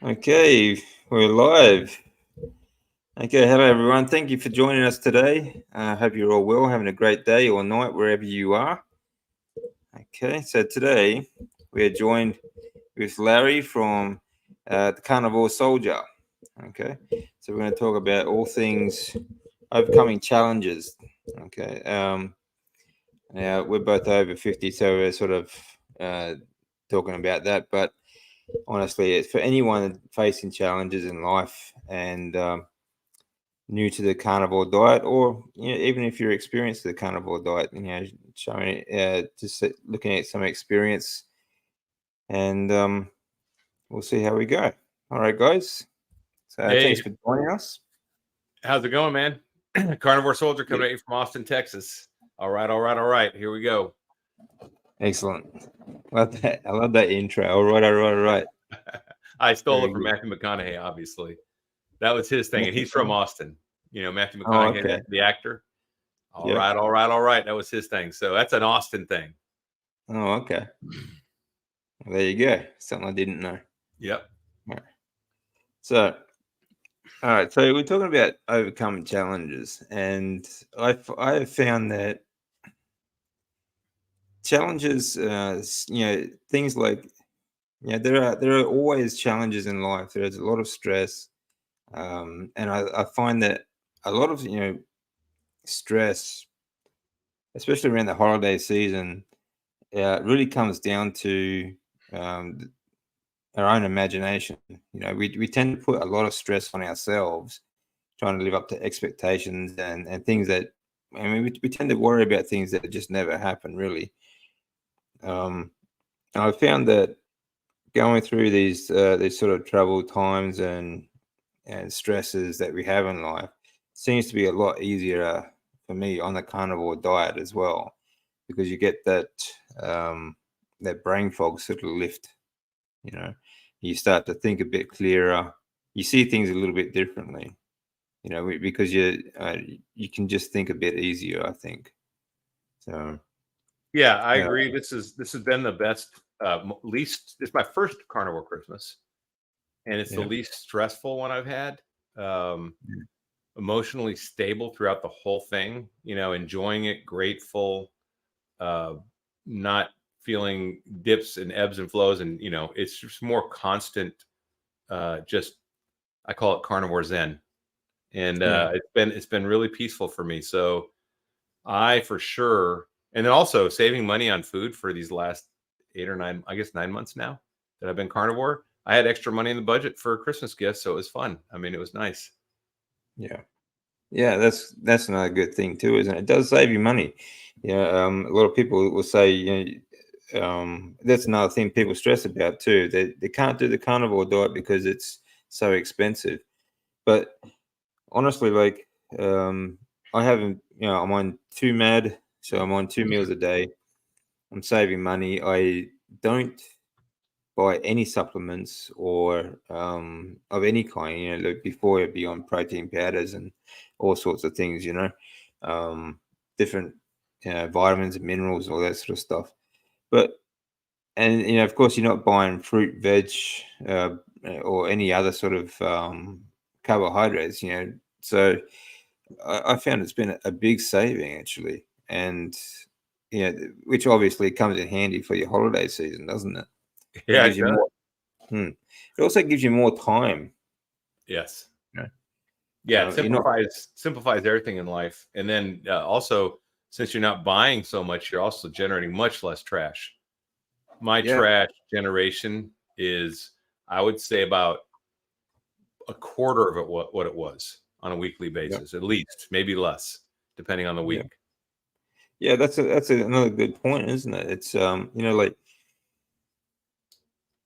Okay, we're live. Okay, hello everyone. Thank you for joining us today. I hope you're all well, having a great day or night wherever you are. Okay, so today we are joined with Larry from the Carnivore Soldier. Okay, so we're going to talk about all things overcoming challenges. Okay, now we're both over 50, so we're sort of talking about that, but honestly, it's for anyone facing challenges in life and new to the carnivore diet, or even if you're experienced the carnivore diet, showing just looking at some experience, and we'll see how we go. All right, guys. So Hey, thanks for joining us. how's it going, man? Carnivore Soldier Yeah. coming at you from Austin, Texas. All right. Here we go. Excellent. Love that. I love that intro. All right. I stole Very it from good. Matthew McConaughey, obviously. That was his thing, and he's from Austin. Matthew Oh, McConaughey, okay. the actor. All Yep. right. That was his thing. So that's an Austin thing. Oh, okay. Well, there you go. Something I didn't know. Yep. All right. So, all right. So we're talking about overcoming challenges, and I have found that challenges, things like, there are always challenges in life. There's a lot of stress, and I find that a lot of stress, especially around the holiday season, really comes down to um, our own imagination. We tend to put a lot of stress on ourselves, trying to live up to expectations and things that, I mean, we tend to worry about things that just never happen, really. Um, and I found that going through these sort of troubled times and stresses that we have in life seems to be a lot easier for me on the carnivore diet as well, because you get that brain fog sort of lift. You know, you start to think a bit clearer. You see things a little bit differently. Because you can just think a bit easier, I think. So Yeah, I yeah, agree. This has been the best, least. It's my first carnivore Christmas, and it's the yeah, least stressful one I've had. Um, Emotionally stable throughout the whole thing, enjoying it, grateful, uh, not feeling dips and ebbs and flows. And, it's just more constant, just, I call it carnivore zen. And yeah, it's been really peaceful for me. So I for sure, and then also saving money on food for these last 8 or 9, I guess 9 months now that I've been carnivore. I had extra money in the budget for Christmas gifts, so it was fun. I mean, it was nice. yeah. Yeah, that's another good thing too, isn't it? It does save you money. A lot of people will say, that's another thing people stress about too. They can't do the carnivore diet because it's so expensive. But honestly, like, I haven't, I'm on 2 MAD, so I'm on 2 meals a day. I'm saving money. I don't buy any supplements or of any kind. Like before, I'd be on protein powders and all sorts of things. Um, different vitamins and minerals, all that sort of stuff. But and of course, you're not buying fruit, veg, uh, or any other sort of carbohydrates. So I found it's been a big saving actually, and which obviously comes in handy for your holiday season, doesn't it? It Yeah, gives it you does. more. It also gives you more time. Yes. You know? Yeah, it You're not. simplifies everything in life. And then also, since you're not buying so much, you're also generating much less trash. My Yeah, trash generation is, I would say, about a quarter of it what it was on a weekly yeah, basis, at least, maybe less, depending on the yeah, week. yeah. Another good point, isn't it? It's like,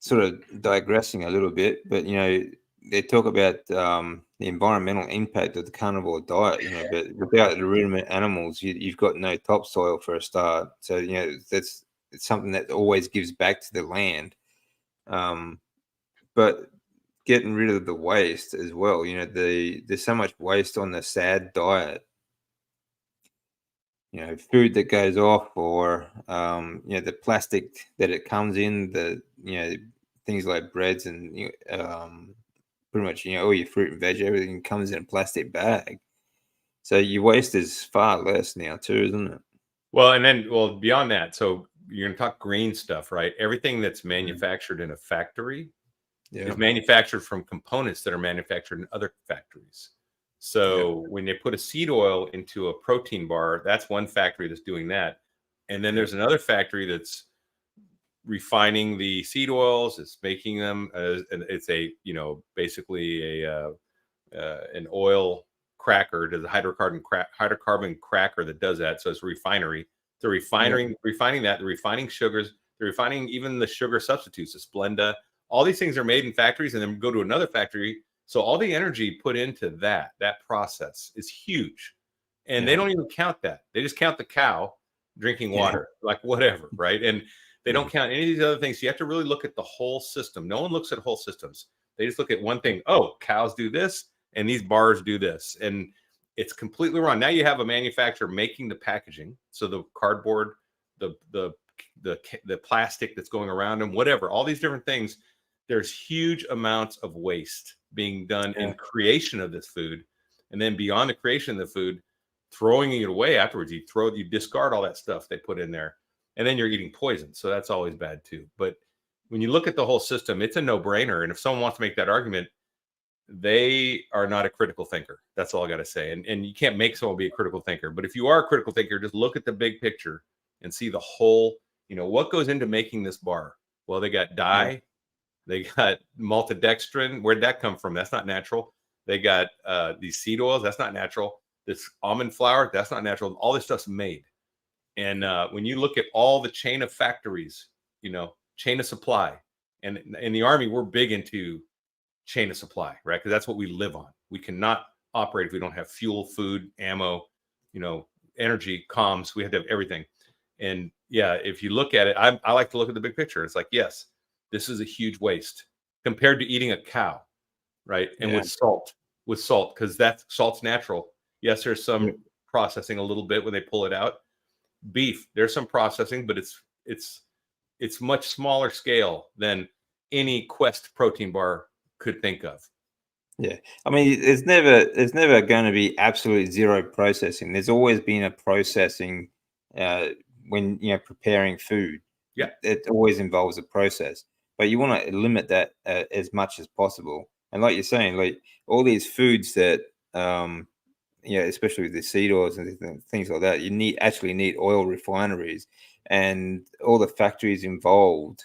sort of digressing a little bit, but they talk about the environmental impact of the carnivore diet. But without the ruminant animals, you've got no topsoil for a start. So that's it's something that always gives back to the land. Um, but getting rid of the waste as well. There's so much waste on the sad diet. Food that goes off, or the plastic that it comes in, the things like breads and pretty much all your fruit and veg, everything comes in a plastic bag. So your waste is far less now too, isn't it? Well, and then beyond that, so you're going to talk green stuff, right? Everything that's manufactured in a factory is manufactured from components that are manufactured in other factories. So when they put a seed oil into a protein bar, that's one factory that's doing that. And then there's another factory that's refining the seed oils. It's making them it's a, basically an oil cracker, does a hydrocarbon cracker that does that. So it's a refinery. They're refining that, they're refining sugars, they're refining even the sugar substitutes, the Splenda. All these things are made in factories and then go to another factory. So all the energy put into that process is huge. And they don't even count that. They just count the cow drinking water, like whatever, right? And they don't count any of these other things. So you have to really look at the whole system. No one looks at whole systems. They just look at one thing. Oh, cows do this and these bars do this. And it's completely wrong. Now you have a manufacturer making the packaging. So the cardboard, the plastic that's going around them, whatever, all these different things. There's huge amounts of waste being done in creation of this food. And then beyond the creation of the food, throwing it away afterwards. You discard all that stuff they put in there. And then you're eating poison. So that's always bad too. But when you look at the whole system, it's a no-brainer. And if someone wants to make that argument, they are not a critical thinker. That's all I got to say. And you can't make someone be a critical thinker. But if you are a critical thinker, just look at the big picture and see the whole, what goes into making this bar. Well, they got dye. They got maltodextrin. Where'd that come from? That's not natural. They got these seed oils. That's not natural. This almond flour. That's not natural. All this stuff's made. And when you look at all the chain of factories, chain of supply, and in the Army, we're big into chain of supply, right? Because that's what we live on. We cannot operate if we don't have fuel, food, ammo, energy, comms. We have to have everything. And if you look at it, I like to look at the big picture. It's like, yes, this is a huge waste compared to eating a cow, right? And with salt, because salt's natural. Yes, there's some processing a little bit when they pull it out. Beef, there's some processing, but it's much smaller scale than any Quest protein bar could think of. Yeah, I mean, there's never going to be absolute zero processing. There's always been a processing when preparing food. Yeah, it always involves a process, but you want to limit that as much as possible. And like you're saying, like all these foods that especially with the seed oils and things like that, you actually need oil refineries and all the factories involved.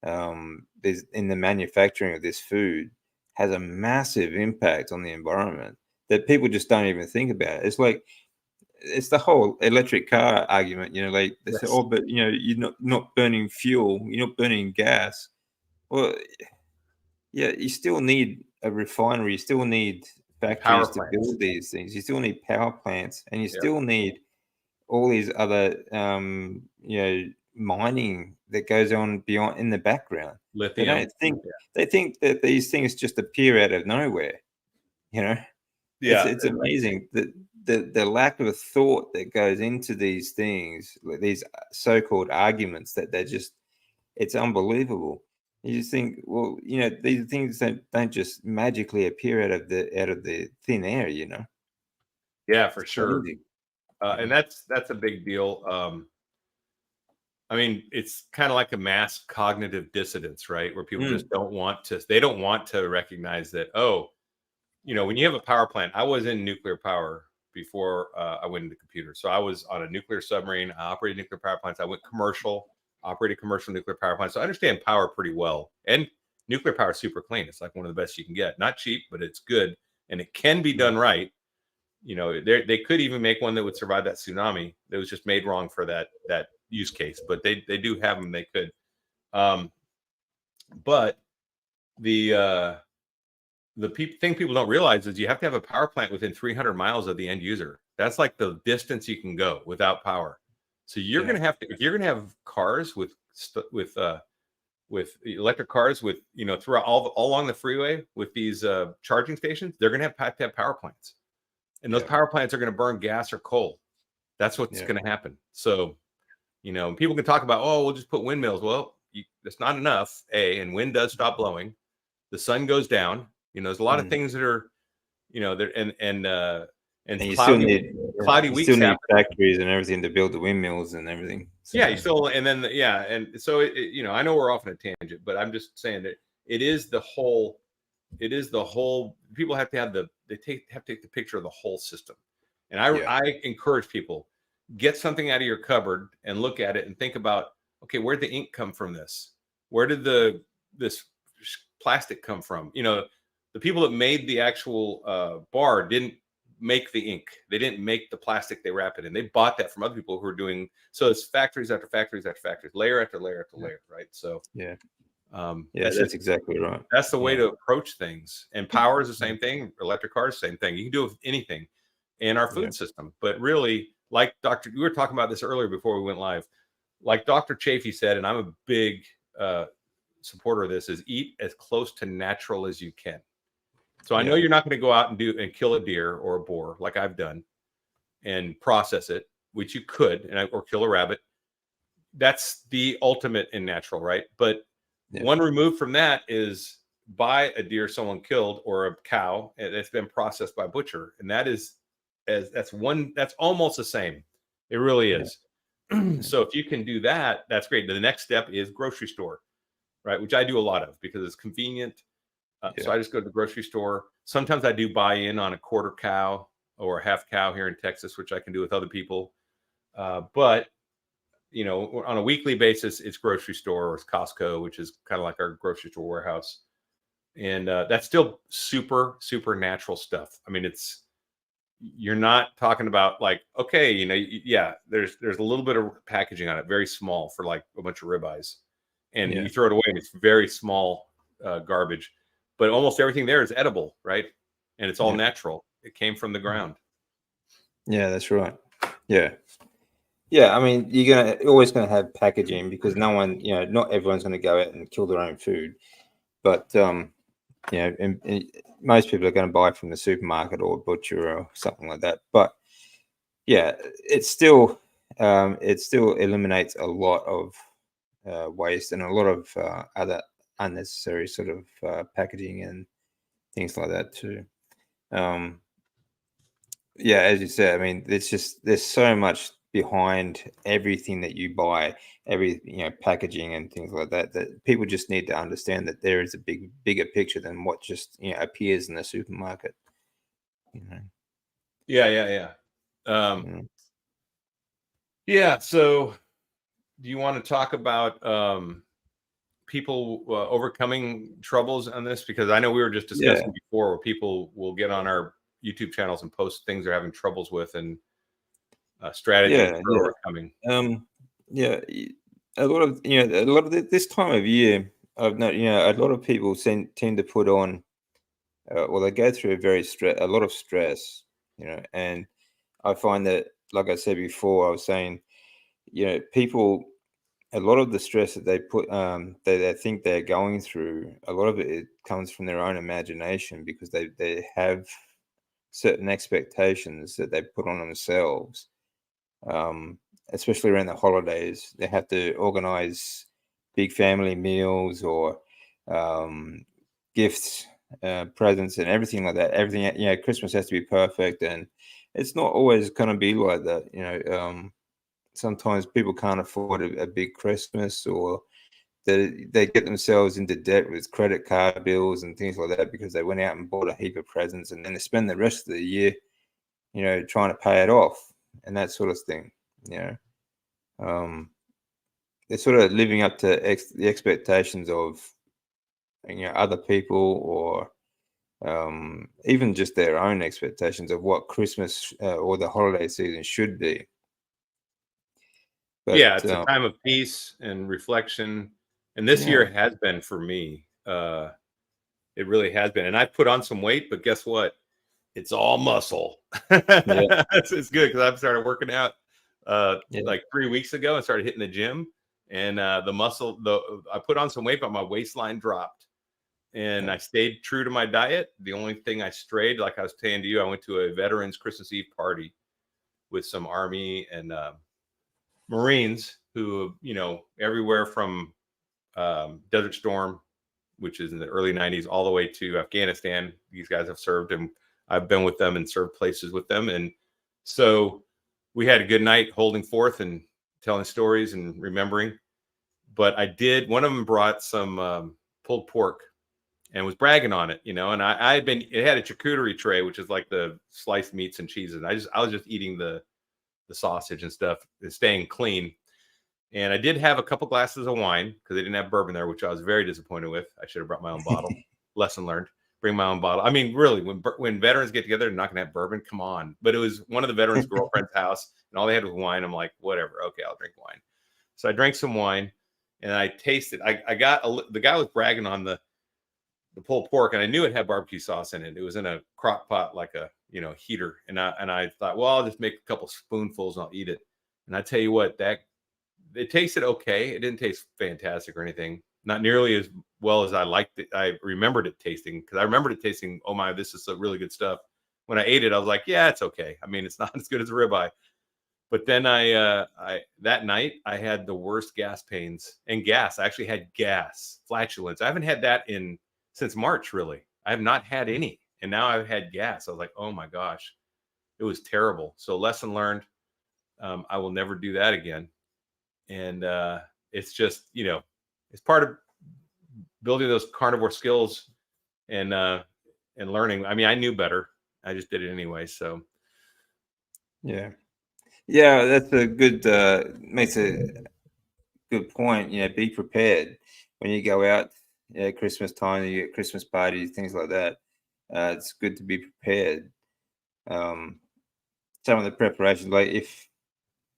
There's in the manufacturing of this food has a massive impact on the environment that people just don't even think about. It's the whole electric car argument, like they say, oh, but you're not burning fuel, you're not burning gas. Well, yeah, you still need a refinery, you still need factories to build these things, you still need power plants, and you still need all these other mining that goes on beyond in the background. Lithium. They think that these things just appear out of nowhere. It's amazing that the lack of a thought that goes into these things, these so-called arguments, that it's unbelievable. You just think, well, these things don't just magically appear out of the thin air, Yeah, for sure. And that's a big deal. I mean, it's kind of like a mass cognitive dissonance, right? Where people just don't want to recognize that, when you have a power plant. I was in nuclear power before I went into computers. So I was on a nuclear submarine. I operated nuclear power plants. I went commercial, operated commercial nuclear power plants. So I understand power pretty well. And nuclear power is super clean. It's like one of the best you can get. Not cheap, but it's good. And it can be done right. They could even make one that would survive that tsunami. That was just made wrong for that use case. But they do have them. They could. But the thing people don't realize is you have to have a power plant within 300 miles of the end user. That's like the distance you can go without power. So you're going to have to, if you're going to have cars with electric cars with, throughout all along the freeway with these charging stations, they're going to have to have power plants. And those power plants are going to burn gas or coal. That's what's going to happen. So, people can talk about, we'll just put windmills. Well, that's not enough. And wind does stop blowing. The sun goes down. There's a lot of things that are, there and you still cloudy need weeks happen. factories and everything to build the windmills and everything. So. Yeah, you still, and then and so I know we're off on a tangent, but I'm just saying that it is the whole. People have to have have to take the picture of the whole system, and I encourage people, get something out of your cupboard and look at it and think about, okay, where'd the ink come from? Where did this plastic come from? The people that made the actual bar didn't make the ink. They didn't make the plastic they wrap it in. They bought that from other people who are doing. So it's factories after factories after factories, layer after layer after layer, right? So that's exactly right. That's the way to approach things. And power is the same thing. Electric cars, same thing. You can do it with anything in our food system. But really, like we were talking about this earlier before we went live. Like Dr. Chafee said, and I'm a big supporter of this, is eat as close to natural as you can. So I know you're not going to go out and kill a deer or a boar like I've done and process it, which you could, or kill a rabbit. That's the ultimate in natural, right? But one removed from that is buy a deer someone killed or a cow that's been processed by a butcher, and that's almost the same. It really is. So if you can do that, that's great. The next step is grocery store, right? Which I do a lot of because it's convenient. So I just go to the grocery store. Sometimes I do buy in on a quarter cow or a half cow here in Texas, which I can do with other people. But on a weekly basis, it's grocery store or it's Costco, which is kind of like our grocery store warehouse. And that's still super, super natural stuff. I mean, you're not talking about like, okay, there's a little bit of packaging on it, very small for like a bunch of ribeyes. And you throw it away and it's very small garbage. But almost everything there is edible, right? And it's all natural. It came from the ground. Yeah, that's right. Yeah. Yeah, I mean, you're always going to have packaging because not everyone's going to go out and kill their own food. But, and most people are going to buy from the supermarket or butcher or something like that. But, yeah, it still eliminates a lot of waste and a lot of other unnecessary sort of packaging and things like that too. As you said, I mean, there's so much behind everything that you buy, packaging and things like that, that people just need to understand that there is a bigger picture than what just appears in the supermarket. So do you want to talk about people overcoming troubles on this? Because I know we were just discussing before where people will get on our YouTube channels and post things they're having troubles with and strategies for overcoming. A lot of this time of year, I've noticed, a lot of people tend to put on, they go through a lot of stress, and I find that, like I said before, I was saying, people, a lot of the stress that they put, they think they're going through, a lot of it comes from their own imagination because they have certain expectations that they put on themselves. Especially around the holidays, they have to organize big family meals or gifts, presents, and everything like that. Everything, Christmas has to be perfect, and it's not always going to be like that. Sometimes people can't afford a big Christmas, or they get themselves into debt with credit card bills and things like that because they went out and bought a heap of presents, and then they spend the rest of the year, trying to pay it off and that sort of thing. They're sort of living up to the expectations of other people, or even just their own expectations of what Christmas or the holiday season should be. But, it's a time of peace and reflection, and this year has been for me. It really has been, and I put on some weight, but guess what? It's all muscle. It's good because I've started working out like 3 weeks ago and started hitting the gym, and I put on some weight, but my waistline dropped, and I stayed true to my diet. The only thing I strayed, like I was saying to you, I went to a veterans Christmas Eve party with some Army and Marines who, everywhere from Desert Storm, which is in the early 90s, all the way to Afghanistan. These guys have served, and I've been with them and served places with them. And so we had a good night holding forth and telling stories and remembering. But one of them brought some pulled pork and was bragging on it, and it had a charcuterie tray, which is like the sliced meats and cheeses. I was just eating the sausage and stuff, and staying clean. And I did have a couple glasses of wine because they didn't have bourbon there, which I was very disappointed with. I should have brought my own bottle. Lesson learned. Bring my own bottle. I mean, really, when veterans get together, they're not going to have bourbon. Come on. But it was one of the veterans' girlfriend's house, and all they had was wine. I'm like, whatever. Okay, I'll drink wine. So I drank some wine, and I tasted. The guy was bragging on the pulled pork, and I knew it had barbecue sauce in it. It was in a crock pot, like a heater, and I thought, well, I'll just make a couple spoonfuls and I'll eat it. And I tell you what, it tasted okay. It didn't taste fantastic or anything. Not nearly as well as I liked it. I remembered it tasting, because I remembered it tasting, oh my, this is some really good stuff. When I ate it, I was like, yeah, it's okay. I mean, it's not as good as a ribeye. But then that night I had the worst gas pains and gas. I actually had gas, flatulence. I haven't had that since March, really. I have not had any. And now I've had gas. I was like, oh my gosh, it was terrible. So lesson learned. I will never do that again. And it's just, it's part of building those carnivore skills and learning. I mean, I knew better. I just did it anyway. So yeah, that's a good makes a good point. Be prepared when you go out. Christmas time, you get Christmas parties, things like that. It's good to be prepared. Some of the preparation, like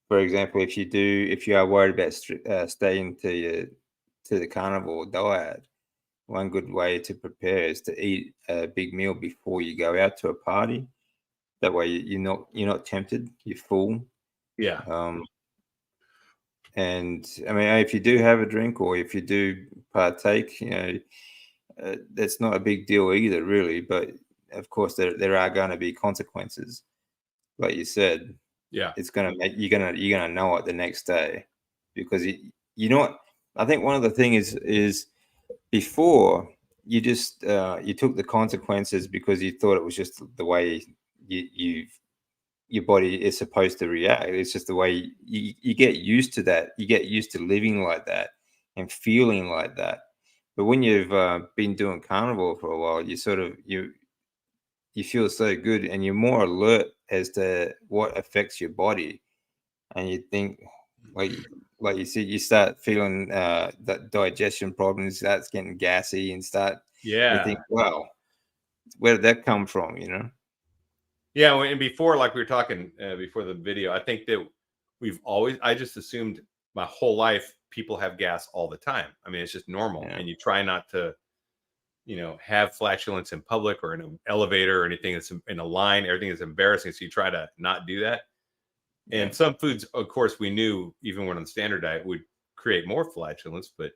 for example, if you are worried about staying to the carnivore diet, one good way to prepare is to eat a big meal before you go out to a party. That way you're not tempted, you're full. yeah. And I mean, if you do have a drink or if you do partake, that's not a big deal either, really. But of course, there are going to be consequences, like you said. Yeah, it's gonna make you're gonna know it the next day, because you know what I think. One of the things is before you just you took the consequences because you thought it was just the way your body is supposed to react. It's just the way you get used to that. You get used to living like that and feeling like that. But when you've been doing carnivore for a while, you feel so good and you're more alert as to what affects your body. And you think, like you said, you start feeling that digestion problems, starts getting gassy, and you think, wow, where did that come from? Yeah, and before, like we were talking before the video, I think that I just assumed my whole life people have gas all the time. I mean, it's just normal, and you try not to, have flatulence in public or in an elevator or anything that's in a line. Everything is embarrassing, so you try to not do that. And some foods, of course, we knew even when on the standard diet would create more flatulence, but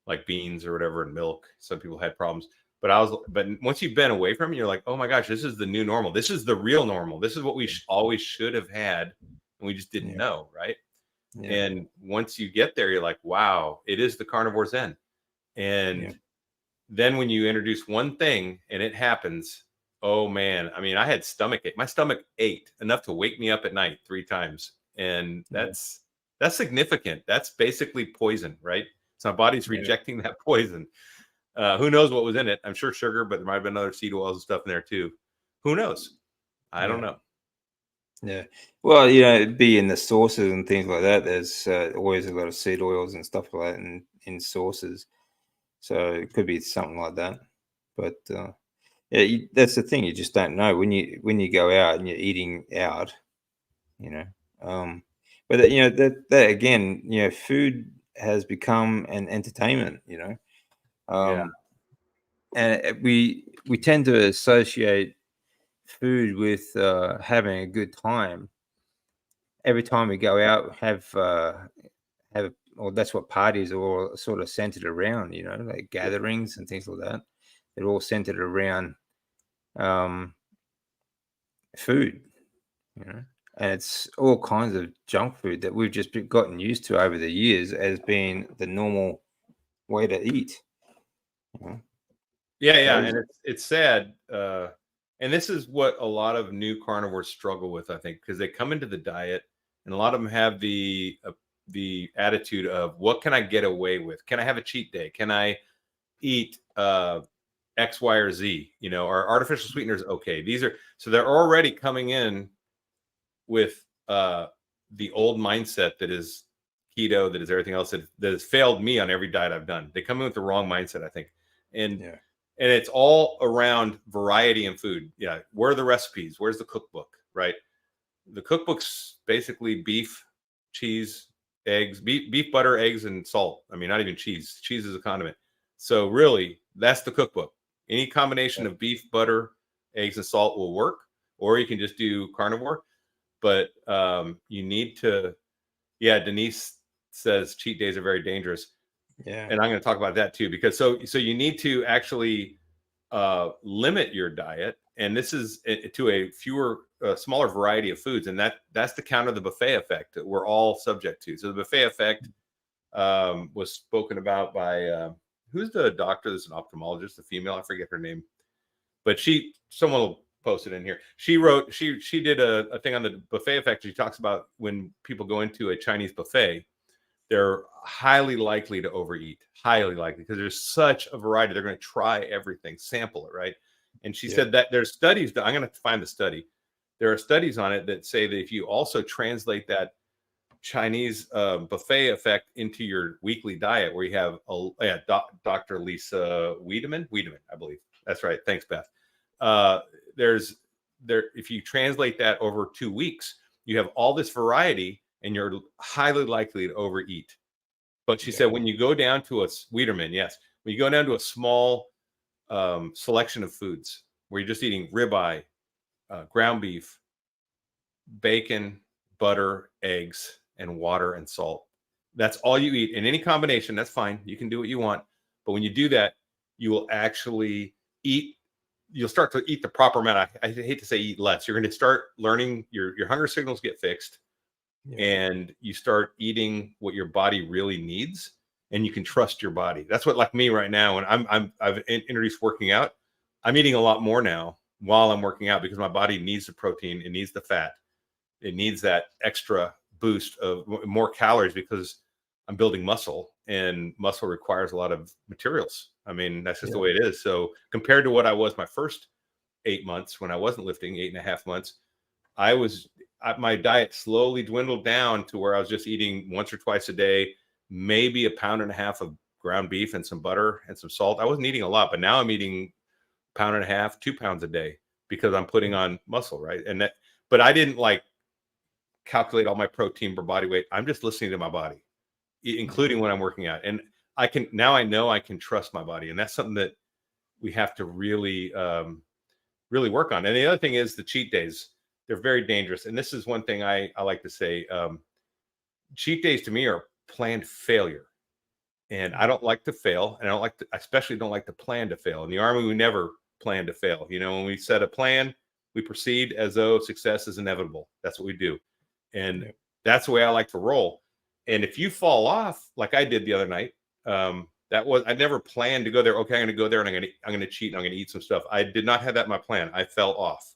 like beans or whatever and milk, some people had problems. But once you've been away from it, you're like, oh my gosh, this is the new normal. This is the real normal. This is what we always should have had, and we just didn't know, right? Yeah. And once you get there, you're like, wow, it is the carnivore zen. And then when you introduce one thing and it happens, oh man, I mean, I had stomach ache. My stomach ached enough to wake me up at night 3 times. And that's significant. That's basically poison, right? So my body's rejecting that poison. Who knows what was in it? I'm sure sugar, but there might have been other seed oils and stuff in there too. Who knows? I don't know. Yeah. Well, it'd be in the sauces and things like that. There's always a lot of seed oils and stuff like that in sauces. So it could be something like that. But that's the thing. You just don't know when you go out and you're eating out, But that again, food has become an entertainment, and we tend to associate food with having a good time. Every time we go out, or that's what parties are all sort of centered around, like gatherings and things like that. They're all centered around food, and it's all kinds of junk food that we've just gotten used to over the years as being the normal way to eat. Yeah, and it's sad. And this is what a lot of new carnivores struggle with, I think, because they come into the diet, and a lot of them have the attitude of, what can I get away with? Can I have a cheat day? Can I eat X, Y, or Z? Are artificial sweeteners okay? So they're already coming in with the old mindset that is keto, that is everything else, that has failed me on every diet I've done. They come in with the wrong mindset, I think. And it's all around variety in food. Yeah. Where are the recipes? Where's the cookbook, right? The cookbook's basically beef, cheese, eggs, beef, butter, eggs, and salt. I mean, not even cheese. Cheese is a condiment. So really, that's the cookbook. Any combination of beef, butter, eggs, and salt will work, or you can just do carnivore. But you need to, Denise says cheat days are very dangerous. Yeah. And I'm going to talk about that too, because so you need to actually limit your diet. And this is to a smaller variety of foods. And that's to counter the buffet effect that we're all subject to. So the buffet effect was spoken about by, who's the doctor that's an ophthalmologist, the female, I forget her name, but someone will post it in here. She did a thing on the buffet effect. She talks about when people go into a Chinese buffet, they're highly likely to overeat, highly likely, because there's such a variety. They're going to try everything, sample it, right? And she said that there's studies that I'm going to find the study. There are studies on it that say that if you also translate that Chinese buffet effect into your weekly diet, where you have Dr. Lisa Wiedemann, I believe. That's right. Thanks, Beth. If you translate that over 2 weeks, you have all this variety, and you're highly likely to overeat. But she said, when you go down to when you go down to a small selection of foods, where you're just eating ribeye, ground beef, bacon, butter, eggs, and water and salt. That's all you eat in any combination. That's fine. You can do what you want. But when you do that, you will actually you'll start to eat the proper amount. I hate to say eat less. You're going to start learning, your hunger signals get fixed. And you start eating what your body really needs, and you can trust your body. That's what, like me right now, when I've introduced working out, I'm eating a lot more now while I'm working out, because my body needs the protein, it needs the fat, it needs that extra boost of more calories, because I'm building muscle, and muscle requires a lot of materials. I mean, that's just the way it is. So compared to what I was my first 8 months, when I wasn't lifting, 8.5 months, my diet slowly dwindled down to where I was just eating once or twice a day, maybe 1.5 pounds of ground beef and some butter and some salt. I wasn't eating a lot, but now I'm eating 1.5 pounds, 2 pounds a day, because I'm putting on muscle, right? But I didn't calculate all my protein per body weight. I'm just listening to my body, including when I'm working out. And I know I can trust my body. And that's something that we have to really, really work on. And the other thing is the cheat days. They're very dangerous. And this is one thing I like to say. Cheat days to me are planned failure. And I don't like to fail. And I especially don't like to plan to fail. In the Army, we never plan to fail. When we set a plan, we proceed as though success is inevitable. That's what we do. And that's the way I like to roll. And if you fall off, like I did the other night, I never planned to go there. Okay, I'm going to go there, and I'm going to cheat, and I'm going to eat some stuff. I did not have that in my plan. I fell off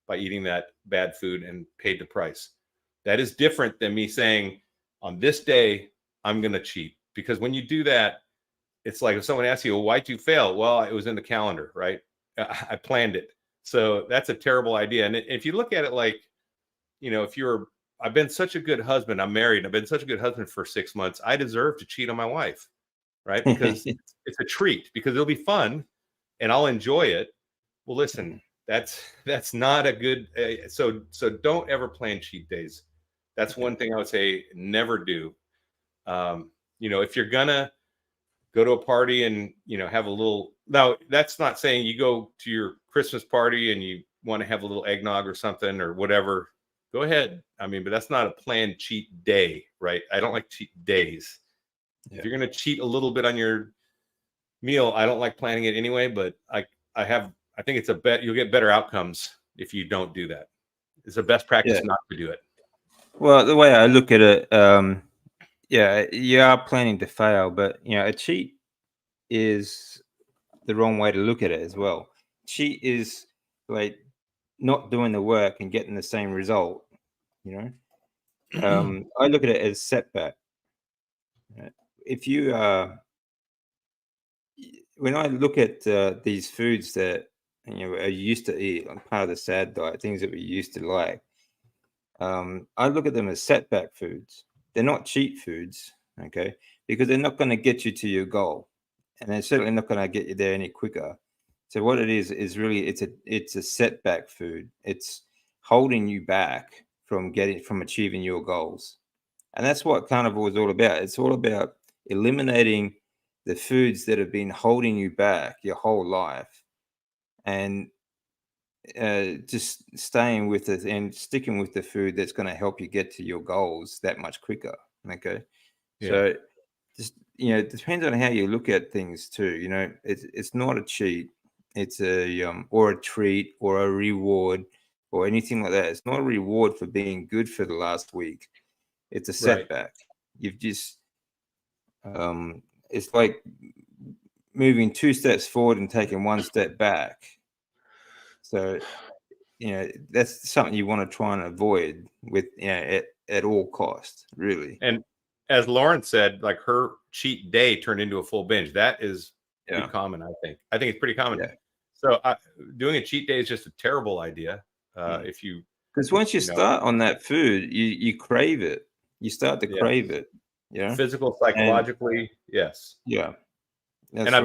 by eating that bad food and paid the price. That is different than me saying, on this day, I'm going to cheat. Because when you do that, it's like if someone asks you, well, why'd you fail? Well, it was in the calendar, right? I planned it. So that's a terrible idea. And if you look at it like, I've been such a good husband. I'm married. I've been such a good husband for 6 months. I deserve to cheat on my wife, right? Because it's a treat, because it'll be fun and I'll enjoy it. Well, listen, that's not a good, so don't ever plan cheat days. That's one thing I would say, never do. If you're gonna go to a party and, have a little, now that's not saying you go to your Christmas party and you want to have a little eggnog or something or whatever, go ahead. I mean, but that's not a planned cheat day, right? I don't like cheat days. If you're going to cheat a little bit on your meal, I don't like planning it anyway, but I think it's you'll get better outcomes if you don't do that. It's the best practice not to do it. Well, the way I look at it, you are planning to fail, but a cheat is the wrong way to look at it as well. Cheat is like not doing the work and getting the same result. You know, I look at it as setback. If you when I look at these foods that are used to eat, like part of the SAD diet, things that we used to like, I look at them as setback foods. They're not cheat foods, okay? Because they're not going to get you to your goal, and they're certainly not going to get you there any quicker. So what it is really it's a setback food. It's holding you back from achieving your goals, and that's what carnivore is all about. It's all about eliminating the foods that have been holding you back your whole life, and just staying with it and sticking with the food that's going to help you get to your goals that much quicker. Okay. Yeah. So just, it depends on how you look at things too. It's not a cheat. It's or a treat or a reward or anything like that. It's not a reward for being good for the last week. It's a setback. You've just, it's like moving 2 steps forward and taking 1 step back. So, that's something you want to try and avoid with, at all costs, really. And as Lauren said, like her cheat day turned into a full binge. That is pretty common, I think. I think it's pretty common. Yeah. So doing a cheat day is just a terrible idea. If you, because once you start on that food, you crave it. You start to crave it. Yeah. Physical, psychologically, yes. Yeah. That's and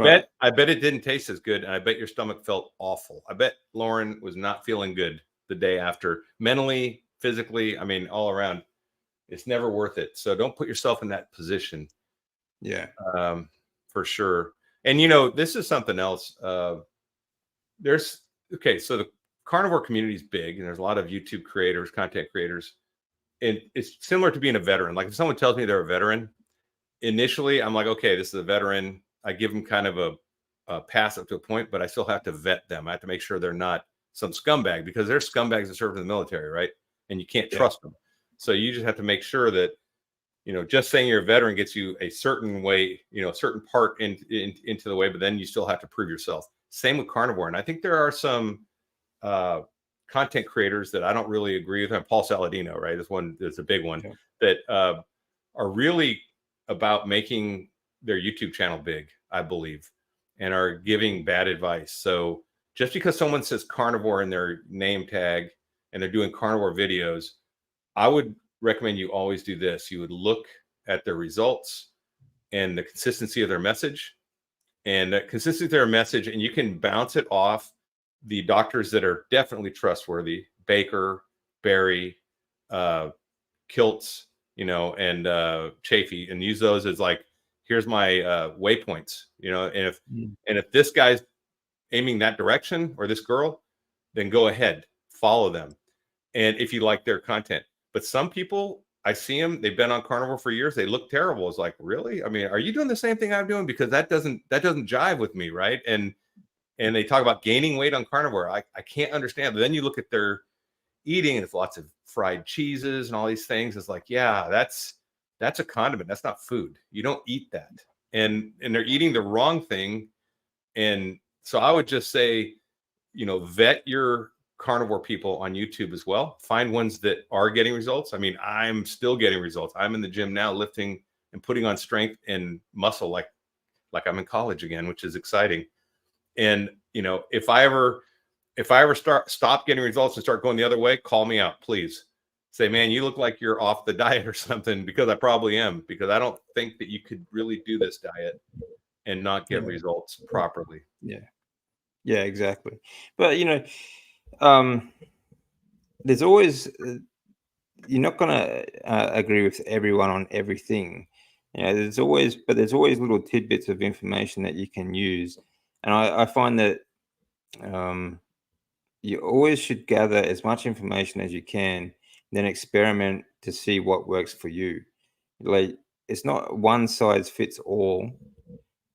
I bet it didn't taste as good. And I bet your stomach felt awful. I bet Lauren was not feeling good the day after, mentally, physically. I mean, all around. It's never worth it. So don't put yourself in that position. Yeah. For sure. And this is something else. So the carnivore community is big, and there's a lot of YouTube creators, content creators. And it's similar to being a veteran. Like if someone tells me they're a veteran, initially I'm like, okay, this is a veteran. I give them kind of a pass up to a point, but I still have to vet them. I have to make sure they're not some scumbag, because they're scumbags that serve in the military, right? And you can't trust them. So you just have to make sure that, just saying you're a veteran gets you a certain way, a certain part into the way, but then you still have to prove yourself. Same with carnivore. And I think there are some content creators that I don't really agree with. Paul Saladino, right? That's a big one that are really about making their YouTube channel big, I believe, and are giving bad advice. So just because someone says carnivore in their name tag and they're doing carnivore videos, I would recommend you always do this. You would look at their results and the consistency of their message, and you can bounce it off the doctors that are definitely trustworthy, Baker, Barry, Kiltz, and Chafee, and use those as like, here's my waypoints, and if this guy's aiming that direction, or this girl, then go ahead, follow them. And if you like their content. But some people, I see them, they've been on carnivore for years, they look terrible. It's like, really? I mean, are you doing the same thing I'm doing? Because that doesn't jive with me, right? And they talk about gaining weight on carnivore. I can't understand. But then you look at their eating, and it's lots of fried cheeses and all these things. It's like, yeah, that's a condiment. That's not food. You don't eat that. And they're eating the wrong thing. And so I would just say, vet your carnivore people on YouTube as well. Find ones that are getting results. I mean, I'm still getting results. I'm in the gym now, lifting and putting on strength and muscle like I'm in college again, which is exciting. And if I ever stop getting results and start going the other way, call me out, please. Say, man, you look like you're off the diet or something, because I probably am, because I don't think that you could really do this diet and not get results properly. Yeah, exactly. But there's always you're not going to agree with everyone on everything. There's always little tidbits of information that you can use, and I find that you always should gather as much information as you can, then experiment to see what works for you. Like, it's not one size fits all.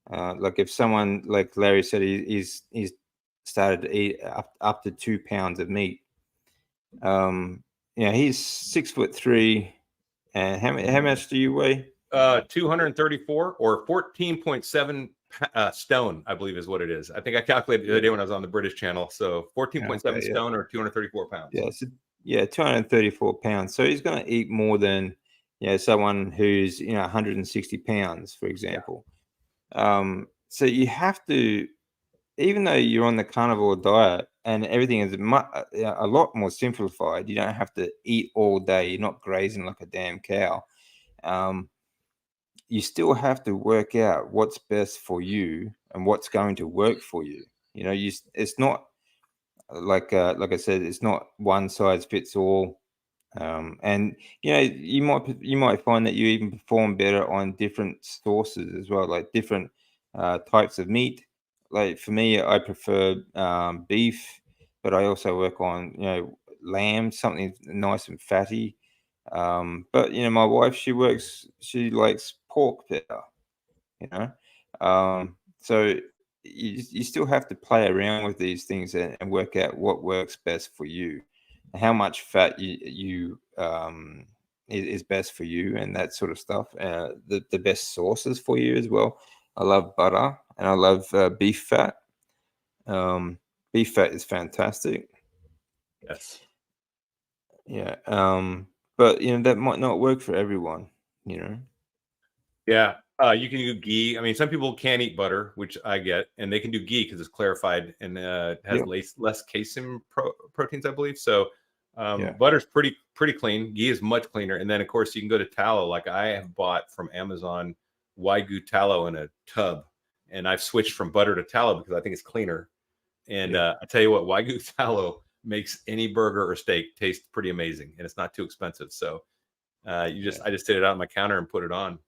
Like if someone, like Larry said, he's started to eat up to 2 pounds of meat. He's 6'3", and how much do you weigh? 234 or 14.7 stone, I believe is what it is. I think I calculated the other day when I was on the British channel. So 14.7 Okay, yeah. stone or 234 pounds. Yeah, so, yeah, 234 pounds. So he's going to eat more than, someone who's, 160 pounds, for example. So you have to, even though you're on the carnivore diet and everything is a lot more simplified, you don't have to eat all day. You're not grazing like a damn cow. Um, you still have to work out what's best for you and what's going to work for you. It's not like I said, it's not one size fits all. And you might find that you even perform better on different sources as well, like different types of meat. Like for me, I prefer beef, but I also work on lamb, something nice and fatty. But my wife, she likes pork better. you know so you still have to play around with these things and work out what works best for you, how much fat is best for you, and that sort of stuff. The best sources for you as well. I love butter and I love beef fat. Beef fat is fantastic. Yes. Yeah. But that might not work for everyone. Yeah. You can do ghee. I mean, some people can't eat butter, which I get, and they can do ghee because it's clarified and has Yeah. less casein proteins, I believe. So Yeah. butter's pretty clean. Ghee is much cleaner. And then, of course, you can go to tallow. Like I have bought from Amazon Wagyu tallow in a tub, and I've switched from butter to tallow because I think it's cleaner. And I tell you what, Wagyu tallow makes any burger or steak taste pretty amazing, and it's not too expensive. So I just did it out on my counter and put it on.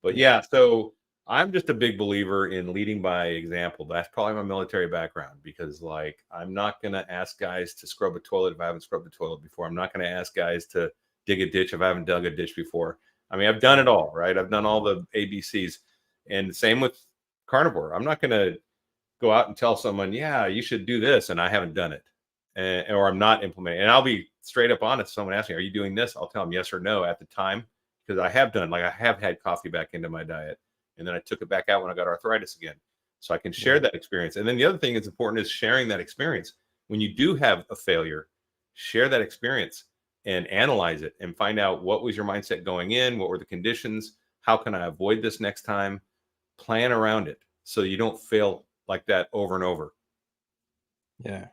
But yeah, so I'm just a big believer in leading by example. That's probably my military background, because like I'm not going to ask guys to scrub a toilet if I haven't scrubbed a toilet before. I'm not going to ask guys to dig a ditch if I haven't dug a ditch before. I mean, I've done it all, right? I've done all the ABCs. And same with carnivore. I'm not going to go out and tell someone, yeah, you should do this, and I haven't done it, or I'm not implementing. And I'll be straight up honest. Someone asks me, are you doing this? I'll tell them yes or no at the time, because I have done, like I have had coffee back into my diet, and then I took it back out when I got arthritis again. So I can share that experience. And then the other thing that's important is sharing that experience. When you do have a failure, share that experience and analyze it and find out what was your mindset going in, what were the conditions, how can I avoid this next time, plan around it so you don't fail like that over and over. Yeah.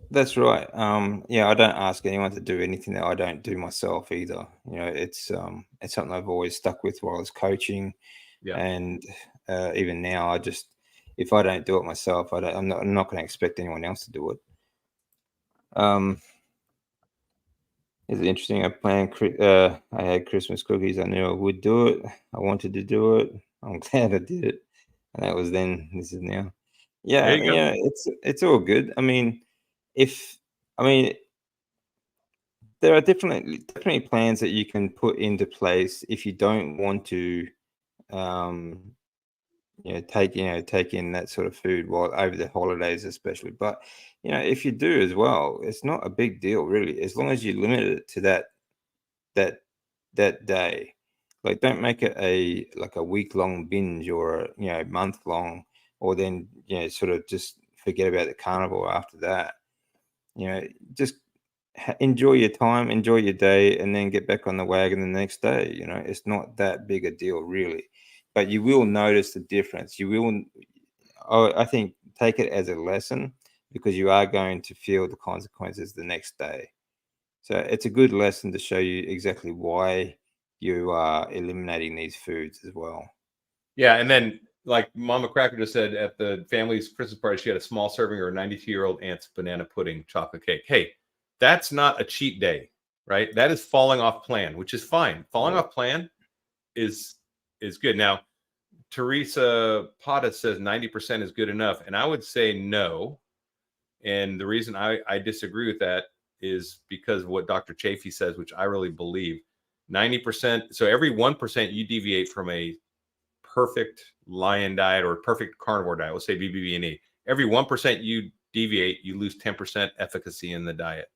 That's right. I don't ask anyone to do anything that I don't do myself either. It's something I've always stuck with while I was coaching, and even now, if I don't do it myself, I'm not going to expect anyone else to do it. It's interesting. I had Christmas cookies. I knew I would do it. I wanted to do it. I'm glad I did it, and that was then. This is now. There Yeah, you go. it's all good. I mean, if I mean, there are definitely plans that you can put into place if you don't want to, um, take in that sort of food while over the holidays, especially. But if you do as well, it's not a big deal really, as long as you limit it to that that day. Like, don't make it a week long binge or month long, or then sort of just forget about the carnivore after that. Just enjoy your time, enjoy your day, and then get back on the wagon the next day. It's not that big a deal really, but you will notice the difference. You will, I think, take it as a lesson, because you are going to feel the consequences the next day. So it's a good lesson to show you exactly why you are eliminating these foods as well. Yeah, and then like Mama Cracker just said, at the family's Christmas party, she had a small serving of her 92-year-old aunt's banana pudding chocolate cake. Hey, that's not a cheat day, right? That is falling off plan, which is fine. Falling off plan is good. Now, Teresa Pata says 90% is good enough, and I would say no. And the reason I disagree with that is because of what Dr. Chafee says, which I really believe. 90%. So every 1% you deviate from a perfect lion diet or perfect carnivore diet, let's say BBB&E, every 1% you deviate, you lose 10% efficacy in the diet.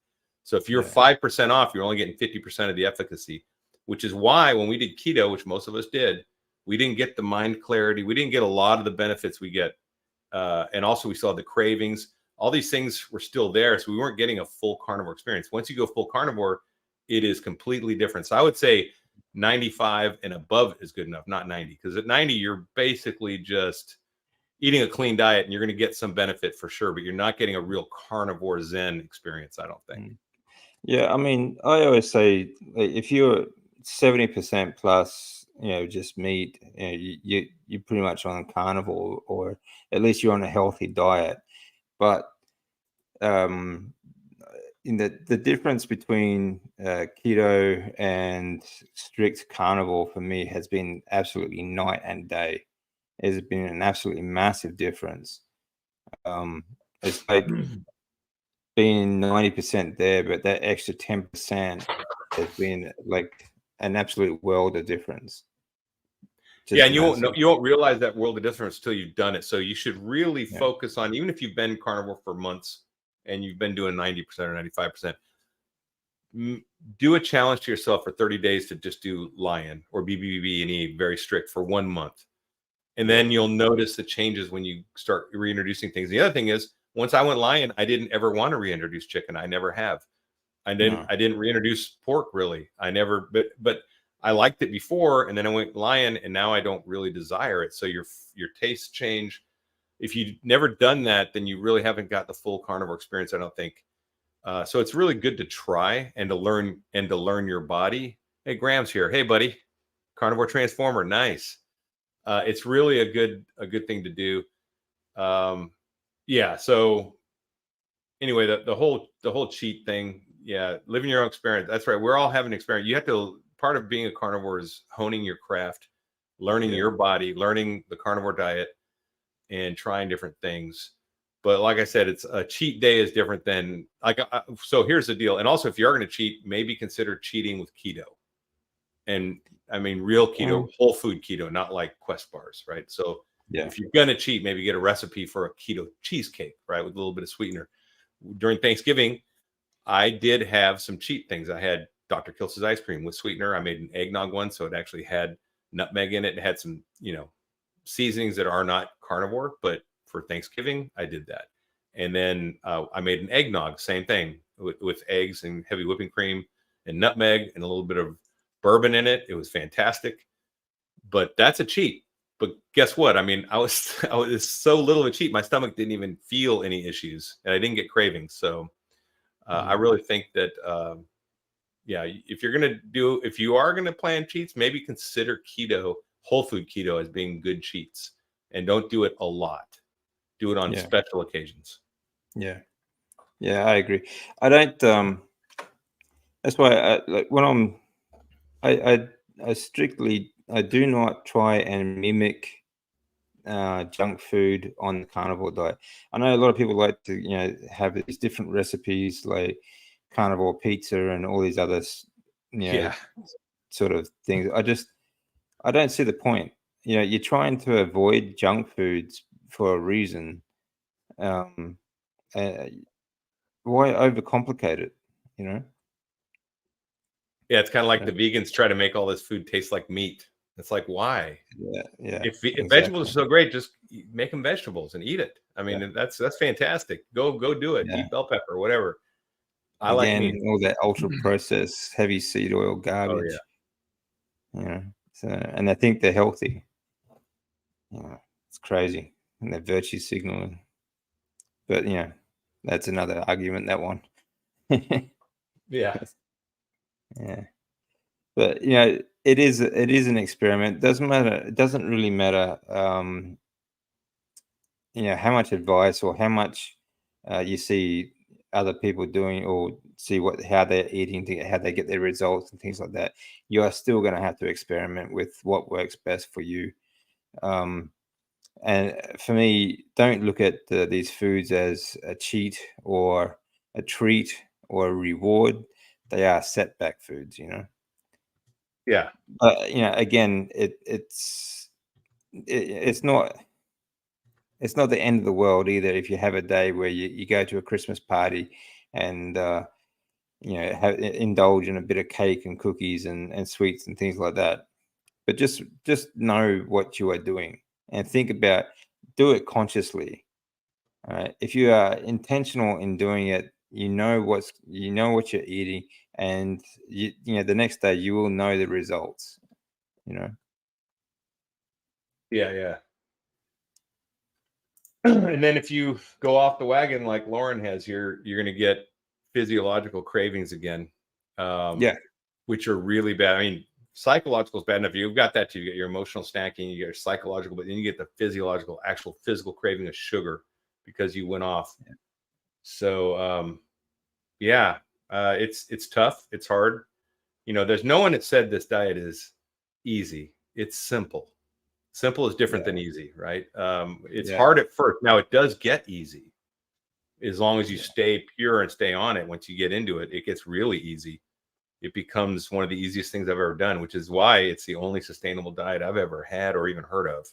So if you're 5% off, you're only getting 50% of the efficacy, which is why when we did keto, which most of us did, We didn't get the mind clarity. We didn't get a lot of the benefits we get. And also we saw the cravings. All these things were still there. So we weren't getting a full carnivore experience. Once you go full carnivore, it is completely different. So I would say 95 and above is good enough, not 90. Because at 90, you're basically just eating a clean diet and you're going to get some benefit for sure, but you're not getting a real carnivore Zen experience, I don't think. Yeah, I mean, I always say, like, if you're 70% plus, just meat, you're pretty much on carnivore, or at least you're on a healthy diet. But in the difference between keto and strict carnivore for me has been absolutely night and day. It's been an absolutely massive difference. It's like being 90% there, but that extra 10% has been like an absolute world of difference. Yeah, and you won't realize that world of difference till you've done it. So you should really focus on, even if you've been carnivore for months and you've been doing 90% or 95%, do a challenge to yourself for 30 days to just do lion or BBB and E very strict for 1 month. And then you'll notice the changes when you start reintroducing things. The other thing is, once I went lion, I didn't ever want to reintroduce chicken. I never have. I didn't reintroduce pork really. I never, but I liked it before, and then I went lion, and now I don't really desire it. So your tastes change. If you've never done that, then you really haven't got the full carnivore experience, I don't think. So it's really good to try and to learn your body. Hey, Graham's here. Hey, buddy. Carnivore Transformer. Nice. It's really a good thing to do. Yeah. So anyway, the whole cheat thing. Yeah. Living your own experience. That's right. We're all having an experience. You have to, part of being a carnivore is honing your craft, learning your body, learning the carnivore diet, and trying different things. But like I said, it's a cheat day is different than so here's the deal. And also, if you are going to cheat, maybe consider cheating with keto. And I mean, real keto, whole food keto, not like Quest bars, right? So if you're going to cheat, maybe get a recipe for a keto cheesecake, right? With a little bit of sweetener. During Thanksgiving, I did have some cheat things. I had Dr. Kiltz's ice cream with sweetener. I made an eggnog one, so it actually had nutmeg in it. It had some, seasonings that are not carnivore, but for Thanksgiving, I did that. And then I made an eggnog, same thing, with eggs and heavy whipping cream and nutmeg and a little bit of bourbon in it. It was fantastic. But that's a cheat. But guess what? I mean, I was so little of a cheat. My stomach didn't even feel any issues, and I didn't get cravings. So I really think that, if you are going to plan cheats, maybe consider keto, whole food keto, as being good cheats, and don't do it a lot. Do it on special occasions. Yeah, I agree. I don't. That's why, I do not try and mimic junk food on the carnivore diet. I know a lot of people like to, have these different recipes like carnivore pizza and all these other, sort of things. I don't see the point. You're trying to avoid junk foods for a reason. Why overcomplicate it? Yeah, it's kind of like the vegans try to make all this food taste like meat. It's like, why? Yeah. If vegetables are so great, just make them vegetables and eat it. I mean, that's fantastic. Go do it. Eat bell pepper, whatever. I like meat. All that ultra processed heavy seed oil garbage. Oh yeah. So, and they think they're healthy. It's crazy, and they're virtue signaling. But that's another argument. That one. Yeah. Yeah. But it is an experiment. Doesn't matter. It doesn't really matter. How much advice or how much you see other people doing, or see how they're eating, how they get their results and things like that. You are still going to have to experiment with what works best for you. And for me, don't look at these foods as a cheat or a treat or a reward. They are setback foods, Yeah. Again, it's not the end of the world either if you have a day where you go to a Christmas party and indulge in a bit of cake and cookies and sweets and things like that. but just know what you are doing and think about, do it consciously. All right. If you are intentional in doing it, you know what you're eating, and the next day you will know the results. Yeah. And then if you go off the wagon like Lauren has here, you're going to get physiological cravings again, Yeah. which are really bad. I mean, psychological is bad enough. You've got that too. You get your emotional snacking, you get your psychological, but then you get the physiological, actual physical craving of sugar because you went off. Yeah. So, it's tough. It's hard. There's no one that said this diet is easy. It's simple. Simple is different than easy, right? It's hard at first. Now it does get easy as long as you stay pure and stay on it. Once you get into it, it gets really easy. It becomes one of the easiest things I've ever done, which is why it's the only sustainable diet I've ever had or even heard of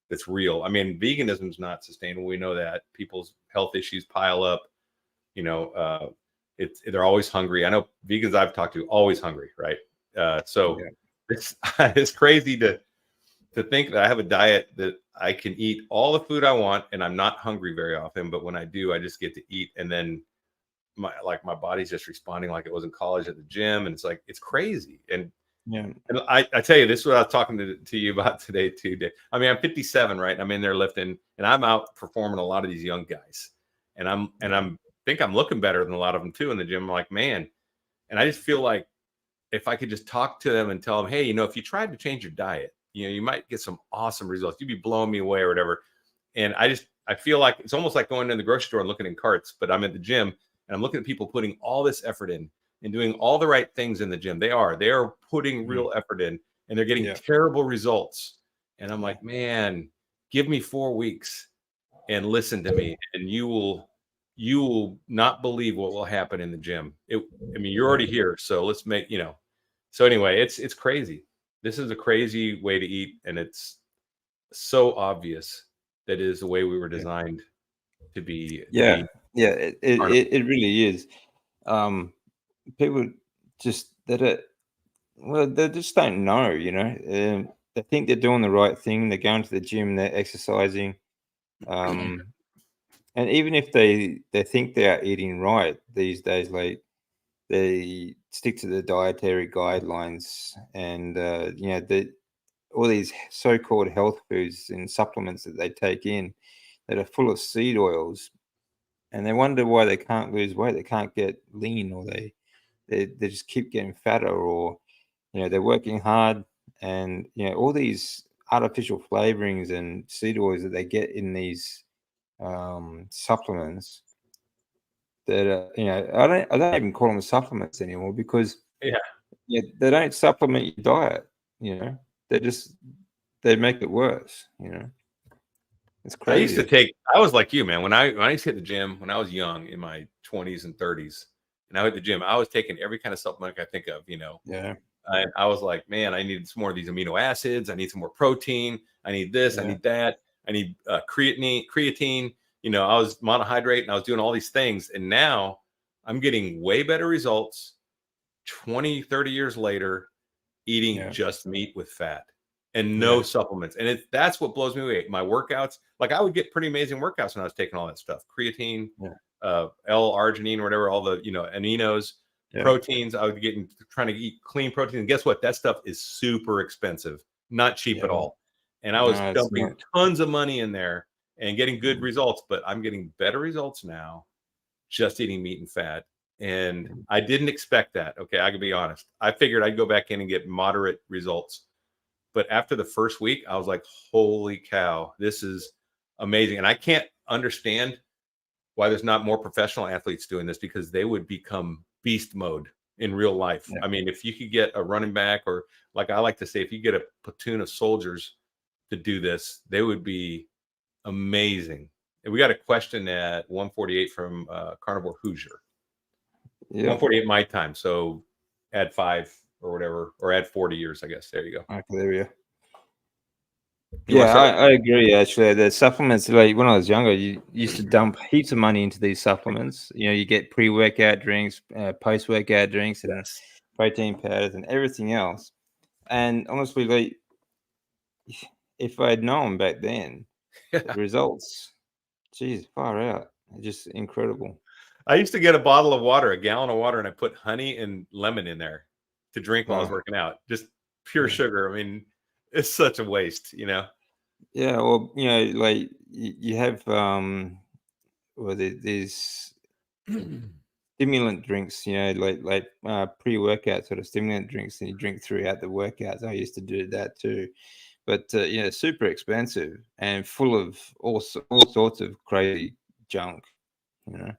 that's real. I mean, veganism is not sustainable. We know that. People's health issues pile up. They're always hungry. I know vegans I've talked to always hungry, right? It's crazy to think that I have a diet that I can eat all the food I want and I'm not hungry very often, but when I do, I just get to eat, and then my body's just responding like it was in college at the gym, and it's like, it's crazy. And I tell you, this is what I was talking to you about today too, Dave. I mean, I'm 57, right? I'm in there lifting, and I'm outperforming a lot of these young guys, and I'm think I'm looking better than a lot of them too in the gym. I'm like, man, and I just feel like if I could just talk to them and tell them, hey, if you tried to change your diet, you might get some awesome results. You'd be blowing me away or whatever. And I feel like it's almost like going to the grocery store and looking in carts, but I'm at the gym and I'm looking at people putting all this effort in and doing all the right things in the gym. They are putting real effort in, and they're getting terrible results. And I'm like, man, give me 4 weeks and listen to me, and you will not believe what will happen in the gym. You're already here. So let's make, so anyway, it's crazy. This is a crazy way to eat, and it's so obvious that it is the way we were designed to be. It really is. People just they just don't know. They think they're doing the right thing. They're going to the gym. They're exercising. And even if they think they are eating right these days, like, they stick to the dietary guidelines, and all these so-called health foods and supplements that they take in that are full of seed oils, and they wonder why they can't lose weight, they can't get lean, or they just keep getting fatter, or they're working hard, and all these artificial flavorings and seed oils that they get in these supplements that I don't even call them supplements anymore, because they don't supplement your diet. They make it worse. It's crazy. I was like you, man. When I used to hit the gym when I was young, in my 20s and 30s, and I hit the gym, I was taking every kind of supplement I could think of. I was like, man, I need some more of these amino acids. I need some more protein. I need this. I need that. I need creatine. I was monohydrate, and I was doing all these things. And now I'm getting way better results 20, 30 years later, eating just meat with fat and no supplements. And that's what blows me away. My workouts, like, I would get pretty amazing workouts when I was taking all that stuff, creatine, L-arginine, or whatever, all the, aminos, proteins. I would get trying to eat clean protein. And guess what? That stuff is super expensive, not cheap at all. And I was dumping tons of money in there and getting good results, but I'm getting better results now just eating meat and fat. And I didn't expect that. Okay, I can be honest. I figured I'd go back in and get moderate results. But after the first week, I was like, holy cow, this is amazing. And I can't understand why there's not more professional athletes doing this, because they would become beast mode in real life. I mean, if you could get a running back, or, like I like to say, if you get a platoon of soldiers to do this, they would be amazing. And we got a question at 1:48 from Carnivore Hoosier. 1:48 my time. So add 5 or whatever, or add 40 years, I guess. There you go. Okay, there we go. I agree. Actually, the supplements, like when I was younger, you used to dump heaps of money into these supplements. You get pre-workout drinks, post-workout drinks, and protein powders and everything else. And honestly, like, if I had known back then, the Yeah. results, geez, far out, just incredible. I used to get a bottle of water, a gallon of water, and I put honey and lemon in there to drink while I was Oh, working out. Just pure yeah. sugar. I mean, it's such a waste, Yeah, well, like you have well, these stimulant drinks, pre-workout sort of stimulant drinks, and you drink throughout the workouts. I used to do that too, but super expensive and full of all sorts of crazy junk. You know.